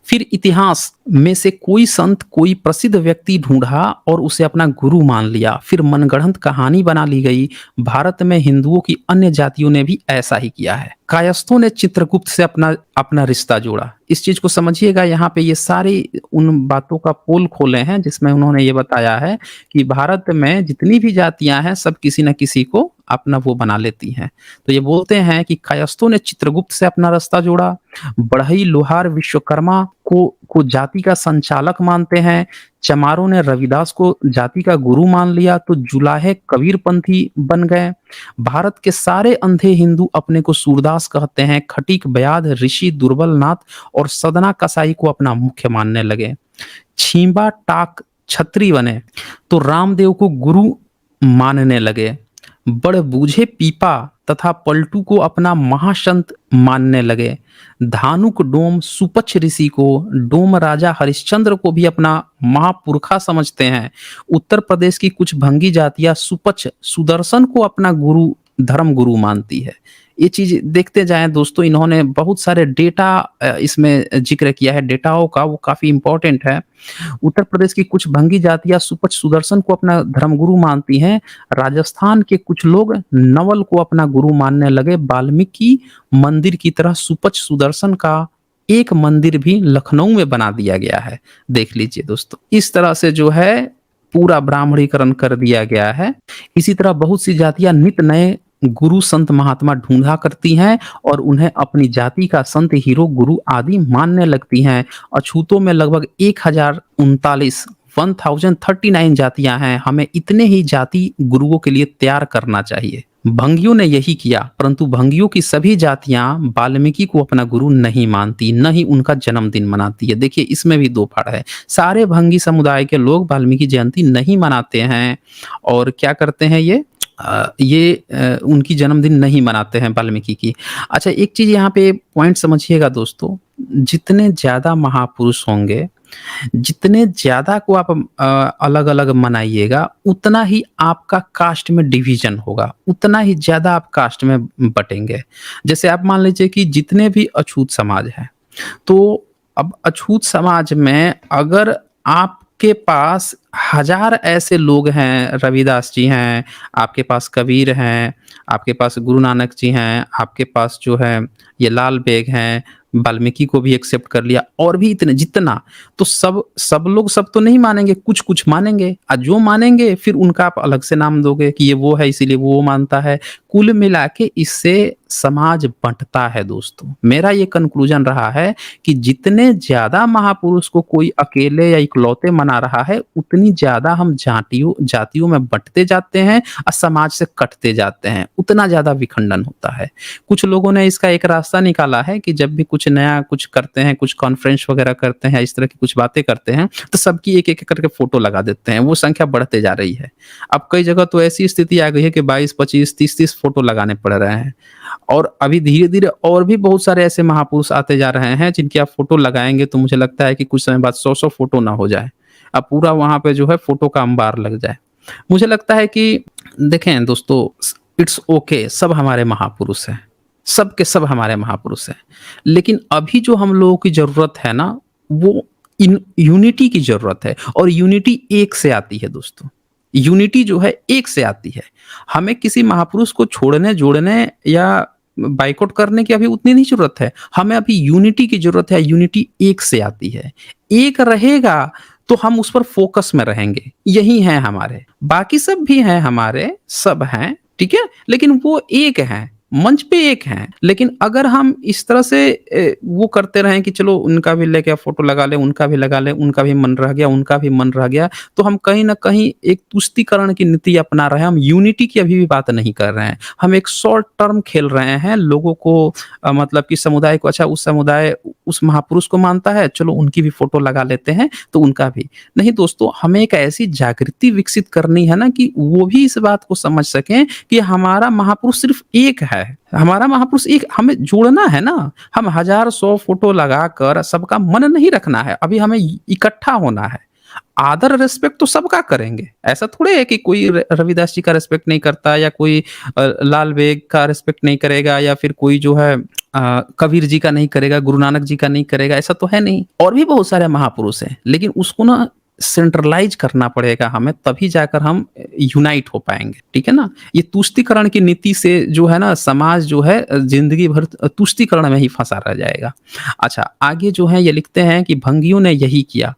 फिर इतिहास में से कोई संत, कोई प्रसिद्ध व्यक्ति ढूँढा और उसे अपना गुरु मान लिया। फिर मनगढ़ंत कहानी बना ली गई। भारत में हिंदुओं की अन्य जातियों ने भी ऐसा ही किया है। कायस्थों ने चित्रगुप्त से अपना अपना रिश्ता जोड़ा। इस चीज़ को समझिएगा, यहाँ पे ये सारी उन बातों का पोल खोले हैं जिसमें उन्होंने ये बताया है कि भारत में जितनी भी जातियाँ हैं सब किसी न किसी को अपना वो बना लेती हैं। तो ये बोलते हैं कि कायस्थों ने चित्रगुप्त से अपना रास्ता जोड़ा, बढ़ई लोहार विश्वकर्मा को जाति का संचालक मानते हैं, चमारों ने रविदास को जाति का गुरु मान लिया तो जुलाहे कबीरपंथी बन गए। भारत के सारे अंधे हिंदू अपने को सूरदास कहते हैं, खटीक बयाद ऋषि दुर्बलनाथ और सदना कसाई को अपना मुख्य मानने लगे। छींबा टाक छत्री बने तो रामदेव को गुरु मानने लगे। बड़ बूझे पीपा तथा पलटू को अपना महासंत मानने लगे। धानुक डोम सुपच्छ ऋषि को, डोम राजा हरिश्चंद्र को भी अपना महापुरखा समझते हैं। उत्तर प्रदेश की कुछ भंगी जातियां सुपच्छ सुदर्शन को अपना गुरु, धर्म गुरु मानती है। ये चीज़ देखते जाएँ दोस्तों, इन्होंने बहुत सारे डेटा इसमें ज़िक्र किया है, डेटाओं का, वो काफ़ी इम्पोर्टेंट है। उत्तर प्रदेश की कुछ भंगी जातियाँ सुपच्छ सुदर्शन को अपना धर्मगुरु मानती हैं। राजस्थान के कुछ लोग नवल को अपना गुरु मानने लगे। वाल्मीकि मंदिर की तरह सुपच्छ सुदर्शन का एक मंदिर भी लखनऊ में बना दिया गया है। देख लीजिए दोस्तों, इस तरह से जो है पूरा ब्राह्मणीकरण कर दिया गया है। इसी तरह बहुत सी जातियाँ नित नए गुरु संत महात्मा ढूंढा करती हैं और उन्हें अपनी जाति का संत, हीरो, गुरु आदि मानने लगती हैं। अछूतों में लगभग 1039 जातियां हैं। हमें इतने ही जाति गुरुओं के लिए तैयार करना चाहिए। भंगियों ने यही किया, परंतु भंगियों की सभी जातियां वाल्मीकि को अपना गुरु नहीं मानती, न ही उनका जन्मदिन मनाती है। देखिए, इसमें भी दो फाड़ है। सारे भंगी समुदाय के लोग वाल्मीकि जयंती नहीं मनाते हैं और क्या करते हैं उनकी जन्मदिन नहीं मनाते हैं वाल्मीकि की। अच्छा, एक चीज़ यहाँ पे पॉइंट समझिएगा दोस्तों, जितने ज़्यादा महापुरुष होंगे, जितने ज़्यादा को आप अलग-अलग मनाइएगा, उतना ही आपका कास्ट में डिवीज़न होगा, उतना ही ज़्यादा आप कास्ट में बँटेंगे। जैसे आप मान लीजिए कि जितने भी अछूत समाज हैं, तो अब अछूत समाज में अगर आप आपके पास हजार ऐसे लोग हैं, रविदास जी हैं, आपके पास कबीर हैं, आपके पास गुरु नानक जी हैं, आपके पास जो है ये लाल बेग हैं, वाल्मीकि को भी एक्सेप्ट कर लिया और भी इतने जितना, तो सब सब लोग सब तो नहीं मानेंगे, कुछ कुछ मानेंगे और जो मानेंगे फिर उनका आप अलग से नाम दोगे कि ये वो है इसीलिए वो मानता है। कुल मिला के इससे समाज बंटता है दोस्तों। मेरा ये कंक्लूजन रहा है कि जितने ज्यादा महापुरुष को कोई अकेले या इकलौते मना रहा है, उतनी ज्यादा हम जातियों जातियों में बंटते जाते हैं और समाज से कटते जाते हैं, उतना ज्यादा विखंडन होता है। कुछ लोगों ने इसका एक रास्ता निकाला है कि जब भी कुछ नया कुछ करते हैं, कुछ कॉन्फ्रेंस वगैरह करते हैं, इस तरह की कुछ बातें करते हैं, तो सबकी एक एक करके फोटो लगा देते हैं। वो संख्या बढ़ते जा रही है। अब कई जगह तो ऐसी स्थिति आ गई है कि 22, 25, 30 फोटो लगाने पड़ रहे हैं। और अभी धीरे धीरे और भी बहुत सारे ऐसे महापुरुष आते जा रहे हैं जिनकी आप फोटो लगाएंगे तो मुझे लगता है कि कुछ समय बाद 100 फोटो ना हो जाए, अब पूरा वहां पे जो है फोटो का अंबार लग जाए। मुझे लगता है कि देखें दोस्तों, इट्स ओके, सब हमारे महापुरुष हैं, सब के सब हमारे महापुरुष हैं, लेकिन अभी जो हम लोगों की जरूरत है ना, वो इन यूनिटी की जरूरत है। और यूनिटी एक से आती है दोस्तों, यूनिटी जो है एक से आती है। हमें किसी महापुरुष को छोड़ने जोड़ने या बाइकआउट करने की अभी उतनी नहीं जरूरत है, हमें अभी यूनिटी की जरूरत है। यूनिटी एक से आती है, एक रहेगा तो हम उस पर फोकस में रहेंगे। यही है हमारे, बाकी सब भी हैं हमारे, सब हैं ठीक है, लेकिन वो एक हैं, मंच पे एक हैं। लेकिन अगर हम इस तरह से वो करते रहें कि चलो उनका भी लेके फोटो लगा ले, उनका भी लगा ले, उनका भी मन रह गया, उनका भी मन रह गया, तो हम कहीं ना कहीं एक तुष्टीकरण की नीति अपना रहे हैं। हम यूनिटी की अभी भी बात नहीं कर रहे हैं, हम एक शॉर्ट टर्म खेल रहे हैं। लोगों को मतलब कि समुदाय को, अच्छा उस समुदाय उस महापुरुष को मानता है, चलो उनकी भी फोटो लगा लेते हैं तो उनका भी नहीं। दोस्तों, हमें एक ऐसी जागृति विकसित करनी है ना कि वो भी इस बात को समझ सकें कि हमारा महापुरुष सिर्फ एक है, हमारा महापुरुष एक, हमें जोड़ना है ना। हम 1000-100 फोटो लगाकर सबका मन नहीं रखना है, अभी हमें इकट्ठा होना है। आदर रेस्पेक्ट तो सबका करेंगे, ऐसा थोड़े है कि कोई रविदास जी का रेस्पेक्ट नहीं करता या कोई लाल बेग का रेस्पेक्ट नहीं करेगा या फिर कोई जो है कबीर जी का नहीं करेगा, गुरु नानक जी का नहीं करेगा, ऐसा तो है नहीं। और भी बहुत सारे महापुरुष हैं, लेकिन उसको ना सेंट्रलाइज करना पड़ेगा हमें, तभी जाकर हम यूनाइट हो पाएंगे, ठीक है ना। ये तुष्टीकरण की नीति से जो है ना, समाज जो है जिंदगी भर तुष्टीकरण में ही फंसा रह जाएगा। अच्छा, आगे जो है ये लिखते हैं कि भंगियों ने यही किया।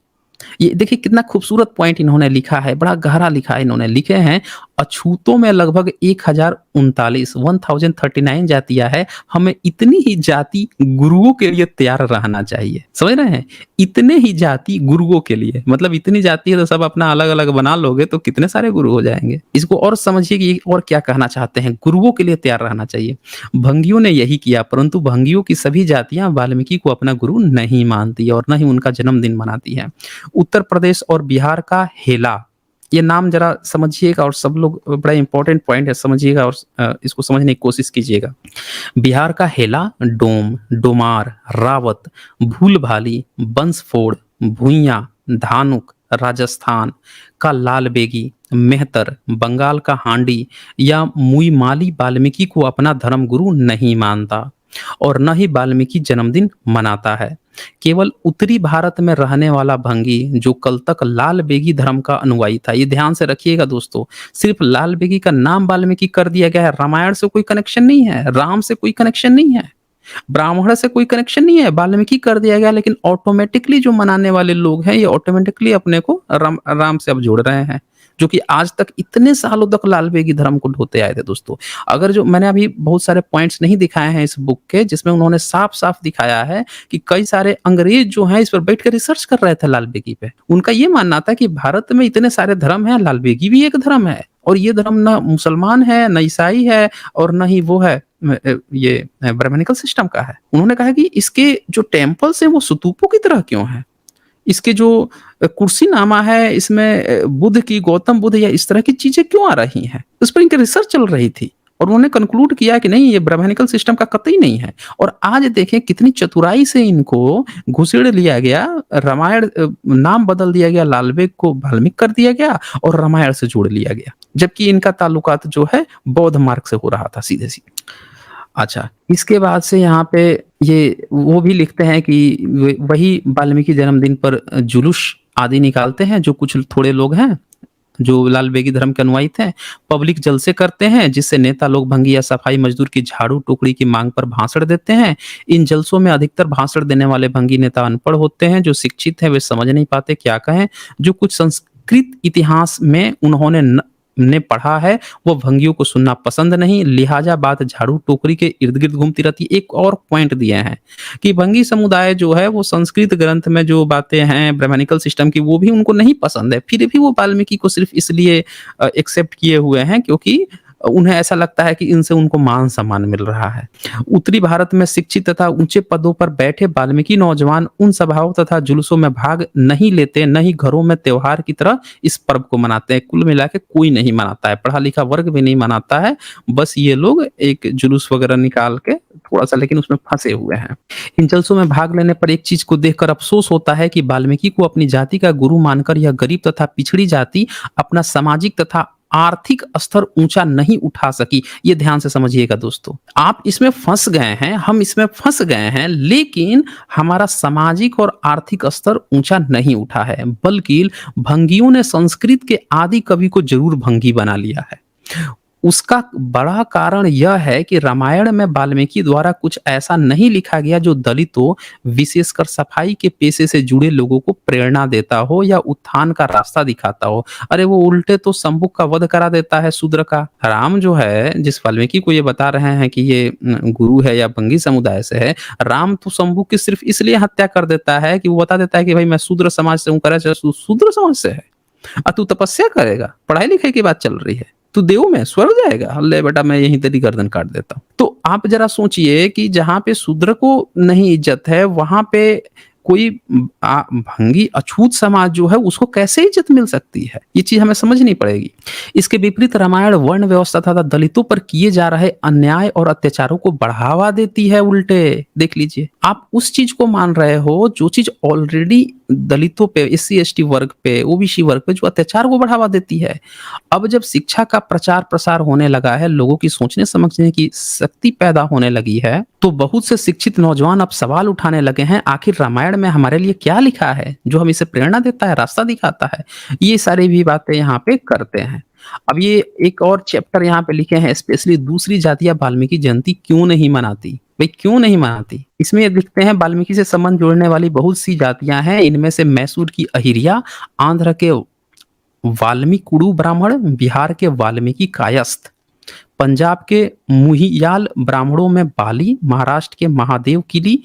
ये देखिए कितना खूबसूरत पॉइंट इन्होंने लिखा है, बड़ा गहरा लिखा है। इन्होंने लिखे हैं, अछूतों में लगभग 1039 जातियां है, हमें इतनी ही जाति गुरुओं के लिए तैयार रहना चाहिए। समझ रहे हैं, इतने ही जाति गुरुओं के लिए, मतलब इतनी जाति है तो सब अपना अलग अलग बना लोगे तो कितने सारे गुरु हो जाएंगे। इसको और समझिए कि और क्या कहना चाहते हैं, गुरुओं के लिए तैयार रहना चाहिए। भंगियों ने यही किया, परंतु भंगियों की सभी जातियां वाल्मीकि को अपना गुरु नहीं मानती और न ही उनका जन्मदिन मनाती है। उत्तर प्रदेश और बिहार का हेला, ये नाम जरा समझिएगा और सब लोग, बड़ा इंपॉर्टेंट पॉइंट है, समझिएगा और इसको समझने की कोशिश कीजिएगा। बिहार का हेला, डोम, डोमार, रावत, भूलभाली, बंसफोड़, भुइयां, धानुक, राजस्थान का लाल बेगी, मेहतर, बंगाल का हांडी या मुईमाली वाल्मीकि को अपना धर्म गुरु नहीं मानता और न ही वाल्मीकि जन्मदिन मनाता है। केवल उत्तरी भारत में रहने वाला भंगी जो कल तक लाल बेगी धर्म का अनुयायी था, ये ध्यान से रखिएगा दोस्तों, सिर्फ लाल बेगी का नाम वाल्मीकि कर दिया गया है, रामायण से कोई कनेक्शन नहीं है, राम से कोई कनेक्शन नहीं है, ब्राह्मण से कोई कनेक्शन नहीं है, वाल्मीकि कर दिया गया। लेकिन ऑटोमेटिकली जो मनाने वाले लोग हैं, ये ऑटोमेटिकली अपने को राम से अब जोड़ रहे हैं, जो कि आज तक इतने सालों तक लाल बेगी धर्म को ढोते आए थे दोस्तों। अगर जो मैंने अभी बहुत सारे पॉइंट्स नहीं दिखाए हैं इस बुक के, जिसमें उन्होंने साफ साफ दिखाया है कि कई सारे अंग्रेज जो हैं इस पर बैठ कर रिसर्च कर रहे थे लाल बेगी पे। उनका ये मानना था कि भारत में इतने सारे धर्म हैं, लाल बेगी भी एक धर्म है, और ये धर्म न मुसलमान है, न ईसाई है, और न ही वो है ये ब्राह्मणिकल सिस्टम का है। उन्होंने कहा कि इसके जो टेम्पल्स हैं वो स्तूपों की तरह क्यों है, इसके जो कुर्सी नामा है इसमें बुद्ध की, गौतम बुद्ध या इस तरह की चीजें क्यों आ रही हैं, उस पर इनकी रिसर्च चल रही थी। और उन्होंने कंक्लूड किया कि नहीं, ये ब्राह्मणिकल सिस्टम का कतई नहीं है। और आज देखें कितनी चतुराई से इनको घुसेड़ लिया गया, रामायण नाम बदल दिया गया, लाल बेग को वाल्मीकि कर दिया गया और रामायण से जोड़ लिया गया, जबकि इनका ताल्लुकात जो है बौद्ध मार्ग से हो रहा था सीधे सीधे। अच्छा, इसके बाद से यहाँ पे ये वो भी लिखते हैं कि वही वाल्मीकि जन्मदिन पर जुलूस आदि निकालते हैं, जो कुछ थोड़े लोग हैं जो लाल बेगी धर्म के अनुयायी थे, पब्लिक जलसे करते हैं, जिससे नेता लोग भंगी या सफाई मजदूर की झाड़ू टोकरी की मांग पर भाषण देते हैं। इन जलसों में अधिकतर भाषण देने वाले भंगी नेता अनपढ़ होते हैं, जो शिक्षित हैं वे समझ नहीं पाते क्या कहें। जो कुछ संस्कृत इतिहास में उन्होंने ने पढ़ा है वो भंगियों को सुनना पसंद नहीं, लिहाजा बात झाड़ू टोकरी के इर्द गिर्द घूमती रहती है। एक और पॉइंट दिए हैं कि भंगी समुदाय जो है वो संस्कृत ग्रंथ में जो बातें हैं ब्राह्मणिकल सिस्टम की वो भी उनको नहीं पसंद है, फिर भी वो वाल्मीकि को सिर्फ इसलिए एक्सेप्ट किए हुए हैं क्योंकि उन्हें ऐसा लगता है कि इनसे उनको मान सम्मान मिल रहा है। उत्तरी भारत में शिक्षित तथा ऊंचे पदों पर बैठे वाल्मीकि नौजवान उन सभाओं तथा जुलूसों में भाग नहीं लेते, न ही घरों में त्योहार की तरह इस पर्व को मनाते हैं। कुल मिला के कोई नहीं मनाता है, पढ़ा लिखा वर्ग भी नहीं मनाता है, बस ये लोग एक जुलूस वगैरह निकाल के थोड़ा सा लेकिन उसमें फंसे हुए हैं। इन जलसों में भाग लेने पर एक चीज को देखकर अफसोस होता है कि वाल्मीकि को अपनी जाति का गुरु मानकर यह गरीब तथा पिछड़ी जाति अपना सामाजिक तथा आर्थिक स्तर ऊंचा नहीं उठा सकी। ये ध्यान से समझिएगा दोस्तों, आप इसमें फंस गए हैं, हम इसमें फंस गए हैं, लेकिन हमारा सामाजिक और आर्थिक स्तर ऊंचा नहीं उठा है, बल्कि भंगियों ने संस्कृत के आदि कवि को जरूर भंगी बना लिया है। उसका बड़ा कारण यह है कि रामायण में वाल्मीकि द्वारा कुछ ऐसा नहीं लिखा गया जो दलितों, विशेषकर सफाई के पेशे से जुड़े लोगों को प्रेरणा देता हो या उत्थान का रास्ता दिखाता हो। अरे वो उल्टे तो शंभु का वध करा देता है शूद्र का। राम जो है, जिस वाल्मीकि को ये बता रहे हैं कि ये गुरु है या भंगी समुदाय से है, राम तो शंभु की सिर्फ इसलिए हत्या कर देता है कि वो बता देता है कि भाई मैं शूद्र समाज से हूँ, करे शूद्र समाज से है, तू तपस्या करेगा, पढ़ाई लिखाई की बात चल रही है, तू देव में स्वर्ग जाएगा, ले बेटा मैं यहीं तेरी गर्दन काट देता हूं। तो आप जरा सोचिए कि जहां पे शूद्र को नहीं इज्जत है वहां पे कोई भंगी अछूत समाज जो है उसको कैसे इज्जत मिल सकती है, ये चीज हमें समझनी पड़ेगी। इसके विपरीत रामायण वर्ण व्यवस्था तथा दलितों पर किए जा रहे अन्याय और अत्याचारों को बढ़ावा देती है। उल्टे देख लीजिए, आप उस चीज को मान रहे हो जो चीज ऑलरेडी दलितों पे, एससी एसटी वर्ग पे, ओबीसी वर्ग पे जो अत्याचार को बढ़ावा देती है। अब जब शिक्षा का प्रचार प्रसार होने लगा है, लोगों की सोचने समझने की शक्ति पैदा होने लगी है, तो बहुत से शिक्षित नौजवान अब सवाल उठाने लगे हैं, आखिर रामायण में हमारे लिए क्या लिखा है जो हमें इसे प्रेरणा देता है, रास्ता दिखाता है। ये सारी भी बातें यहाँ पे करते हैं। अब ये एक और चैप्टर यहाँ पे लिखे हैं, स्पेशली दूसरी जातियां वाल्मीकि जयंती क्यों नहीं मनाती। भाई क्यों नहीं मनाती, इसमें ये लिखते हैं वाल्मीकि से संबंध जोड़ने वाली बहुत सी जातियां हैं, इनमें से मैसूर की अहिरिया, आंध्र के वाल्मीकुड़ु ब्राह्मण, बिहार के वाल्मीकि कायस्थ, पंजाब के मुहियाल ब्राह्मणों में बाली, महाराष्ट्र के महादेव किली,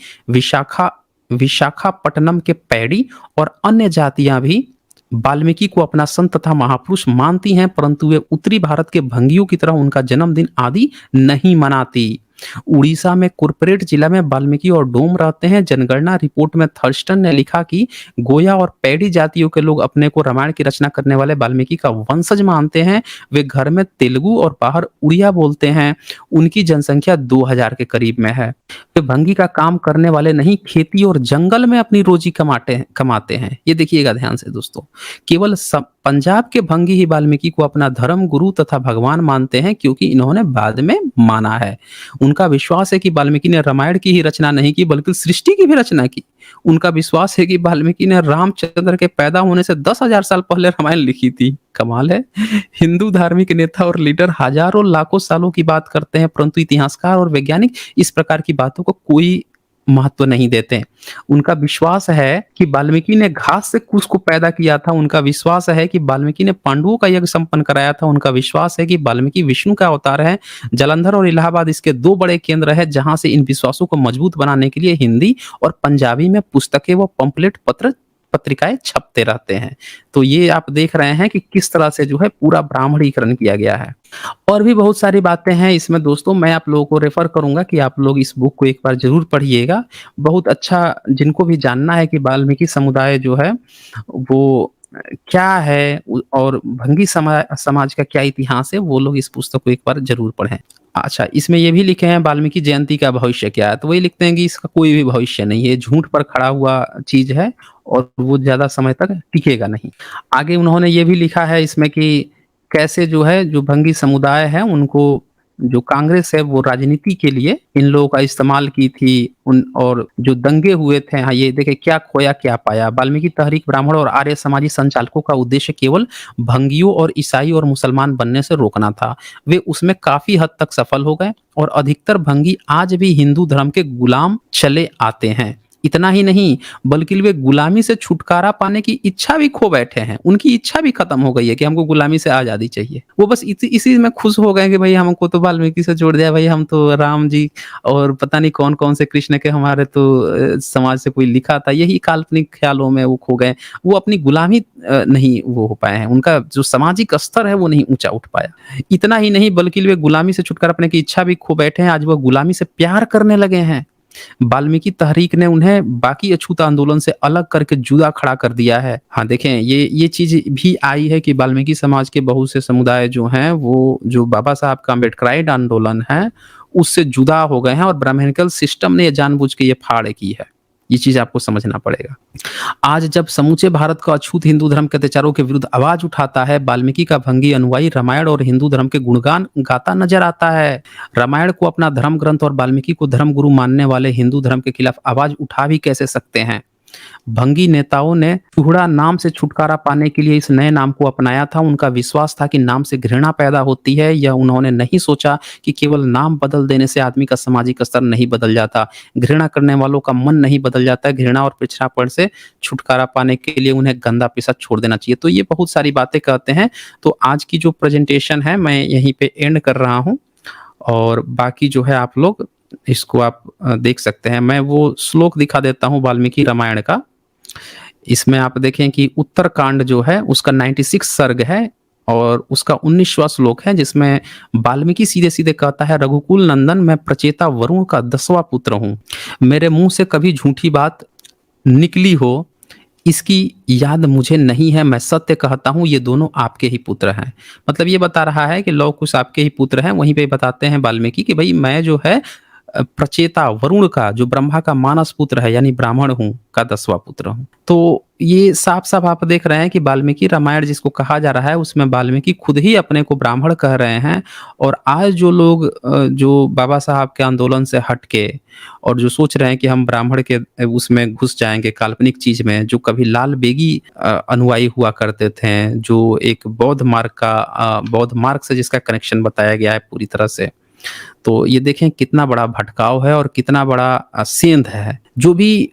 विशाखापट्टनम के पैडी और अन्य जातियां भी वाल्मीकि को अपना संत तथा महापुरुष मानती हैं, परंतु वे उत्तरी भारत के भंगियों की तरह उनका जन्मदिन आदि नहीं मनाती। उड़ीसा में कुरपरेट जिला में वाल्मीकि और डोम रहते हैं। जनगणना रिपोर्ट में थर्स्टन ने लिखा कि गोया और पैडी जातियों के लोग अपने को रामायण की रचना करने वाले वाल्मीकि का वंशज मानते हैं। वे घर में तेलुगु और बाहर उड़िया बोलते हैं। उनकी जनसंख्या 2000 के करीब में है। वे भंगी का काम करने वाले नहीं, खेती और जंगल में अपनी रोजी कमाते हैं। ये देखिएगा ध्यान से दोस्तों, केवल पंजाब के भंगी ही वाल्मीकि को अपना धर्म गुरु तथा भगवान मानते हैं, क्योंकि इन्होंने बाद में माना है। उनका विश्वास है कि वाल्मीकि ने रामायण की ही रचना नहीं की बल्कि सृष्टि की भी रचना की। उनका विश्वास है कि वाल्मीकि ने रामचंद्र के पैदा होने से 10,000 साल पहले रामायण लिखी थी। कमाल है। हिंदू धार्मिक नेता और लीडर हजारों लाखों सालों की बात करते हैं, परंतु इतिहासकार और वैज्ञानिक इस प्रकार की बातों को कोई महत्व नहीं देते। उनका विश्वास है कि वाल्मीकि ने घास से कुश को पैदा किया था। उनका विश्वास है कि वाल्मीकि ने पांडवों का यज्ञ संपन्न कराया था। उनका विश्वास है कि वाल्मीकि विष्णु का अवतार है। जालंधर और इलाहाबाद इसके 2 बड़े केंद्र है, जहां से इन विश्वासों को मजबूत बनाने के लिए हिंदी और पंजाबी में पुस्तकें व पंपलेट पत्रिकाएं छपते रहते हैं। तो ये आप देख रहे हैं कि किस तरह से जो है पूरा ब्राह्मणीकरण किया गया है। और भी बहुत सारी बातें हैं इसमें दोस्तों, मैं आप लोगों को रेफर करूंगा कि आप लोग इस बुक को एक बार जरूर पढ़िएगा। बहुत अच्छा, जिनको भी जानना है कि वाल्मीकि समुदाय जो है वो क्या है और भंगी समाज का क्या इतिहास है, वो लोग इस पुस्तक को एक बार जरूर पढ़ें। अच्छा, इसमें ये भी लिखे हैं वाल्मीकि जयंती का भविष्य क्या है, तो वही लिखते हैं कि इसका कोई भी भविष्य नहीं है, झूठ पर खड़ा हुआ चीज है और वो ज्यादा समय तक टिकेगा नहीं। आगे उन्होंने ये भी लिखा है इसमें कि कैसे जो है जो भंगी समुदाय है उनको जो कांग्रेस है वो राजनीति के लिए इन लोगों का इस्तेमाल की थी उन, और जो दंगे हुए थे, हाँ ये देखे क्या खोया क्या पाया। वाल्मीकि तहरीक ब्राह्मण और आर्य समाजी संचालकों का उद्देश्य केवल भंगियों और ईसाई और मुसलमान बनने से रोकना था। वे उसमें काफी हद तक सफल हो गए और अधिकतर भंगी आज भी हिंदू धर्म के गुलाम चले आते हैं। इतना ही नहीं बल्कि वे गुलामी से छुटकारा पाने की इच्छा भी खो बैठे हैं। उनकी इच्छा भी खत्म हो गई है कि हमको गुलामी से आज़ादी चाहिए। वो बस इसी में खुश हो गए कि भाई हमको तो वाल्मीकि से जोड़ दिया, भाई हम तो राम जी और पता नहीं कौन-कौन से कृष्ण के हमारे तो समाज से कोई लिखा था, यही काल्पनिक ख्यालों में वो खो गए। वो अपनी गुलामी नहीं वो हो पाए हैं, उनका जो सामाजिक स्तर है वो नहीं ऊँचा उठ पाया। इतना ही नहीं बल्कि वे गुलामी से छुटकारा पाने की इच्छा भी खो बैठे हैं, आज वो गुलामी से प्यार करने लगे हैं। वाल्मीकि तहरीक ने उन्हें बाकी अछूत आंदोलन से अलग करके जुदा खड़ा कर दिया है। हाँ, देखें ये चीज़ भी आई है कि वाल्मीकि समाज के बहुत से समुदाय जो हैं वो जो बाबा साहब का अम्बेडकराइड आंदोलन है, उससे जुदा हो गए हैं और ब्राह्मणिकल सिस्टम ने जानबूझ के ये फाड़ की है। ये चीज़ आपको समझना पड़ेगा। आज जब समूचे भारत का अछूत हिंदू धर्म के अत्याचारों के विरुद्ध आवाज उठाता है, वाल्मीकि का भंगी अनुयायी रामायण और हिंदू धर्म के गुणगान गाता नजर आता है। रामायण को अपना धर्म ग्रंथ और वाल्मीकि को धर्म गुरु मानने वाले हिंदू धर्म के खिलाफ आवाज उठा भी कैसे सकते हैं। भंगी नेताओं ने चूहड़ा नाम से छुटकारा पाने के लिए इस नए नाम को अपनाया था। उनका विश्वास था कि नाम से घृणा पैदा होती है, या उन्होंने नहीं सोचा कि केवल नाम बदल देने से आदमी का सामाजिक स्तर नहीं बदल जाता, घृणा करने वालों का मन नहीं बदल जाता। घृणा और पिछड़ापन से छुटकारा पाने के लिए उन्हें गंदा पेशा छोड़ देना चाहिए। तो ये बहुत सारी बातें कहते हैं। तो आज की जो प्रेजेंटेशन है मैं यहीं पे एंड कर रहा हूँ, और बाकी जो है आप लोग इसको आप देख सकते हैं। मैं वो श्लोक दिखा देता हूँ वाल्मीकि रामायण का। इसमें आप देखें कि उत्तरकांड जो है उसका 96 सर्ग है और उसका 19वां श्लोक है, जिसमें वाल्मीकि सीधे सीधे कहता है, रघुकुल नंदन मैं प्रचेता वरुण का 10वां पुत्र हूँ। मेरे मुंह से कभी झूठी बात निकली हो इसकी याद मुझे नहीं है। मैं सत्य कहता हूँ ये दोनों आपके ही पुत्र हैं। मतलब ये बता रहा है कि लव कुश आपके ही पुत्र हैं। वहीं पे बताते हैं वाल्मीकि कि भाई मैं जो है प्रचेता वरुण का, जो ब्रह्मा का मानस पुत्र है यानी ब्राह्मण हूँ, का 10वां पुत्र हूँ। तो ये साफ साफ आप देख रहे हैं कि वाल्मीकि रामायण जिसको कहा जा रहा है उसमें वाल्मीकि खुद ही अपने को ब्राह्मण कह रहे हैं। और आज जो लोग जो बाबा साहब के आंदोलन से हट के और जो सोच रहे हैं कि हम ब्राह्मण के उसमें घुस जाएंगे काल्पनिक चीज में, जो कभी लाल बेगी अनुयायी हुआ करते थे, जो एक बौद्ध मार्ग से जिसका कनेक्शन बताया गया है पूरी तरह से, तो ये देखें कितना बड़ा भटकाव है और कितना बड़ा सेंध है। जो भी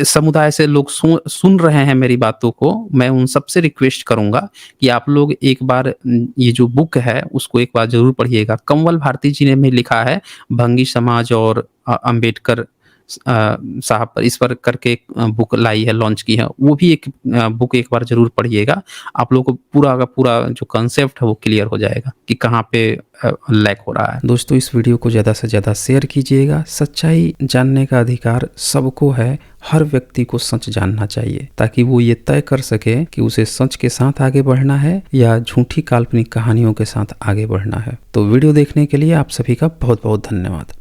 समुदाय से लोग सुन रहे हैं मेरी बातों को, मैं उन सबसे रिक्वेस्ट करूंगा कि आप लोग एक बार ये जो बुक है उसको एक बार जरूर पढ़िएगा। कंवल भारती जी ने भी लिखा है, भंगी समाज और अंबेडकर साहब पर इस पर करके एक बुक लाई है, लॉन्च की है। वो भी एक बुक एक बार जरूर पढ़िएगा। आप लोगों को पूरा का पूरा जो कॉन्सेप्ट है वो क्लियर हो जाएगा कि कहाँ पे लैक हो रहा है। दोस्तों इस वीडियो को ज़्यादा से ज़्यादा शेयर कीजिएगा। सच्चाई जानने का अधिकार सबको है, हर व्यक्ति को सच जानना चाहिए ताकि वो ये तय कर सके कि उसे सच के साथ आगे बढ़ना है या झूठी काल्पनिक कहानियों के साथ आगे बढ़ना है। तो वीडियो देखने के लिए आप सभी का बहुत बहुत धन्यवाद।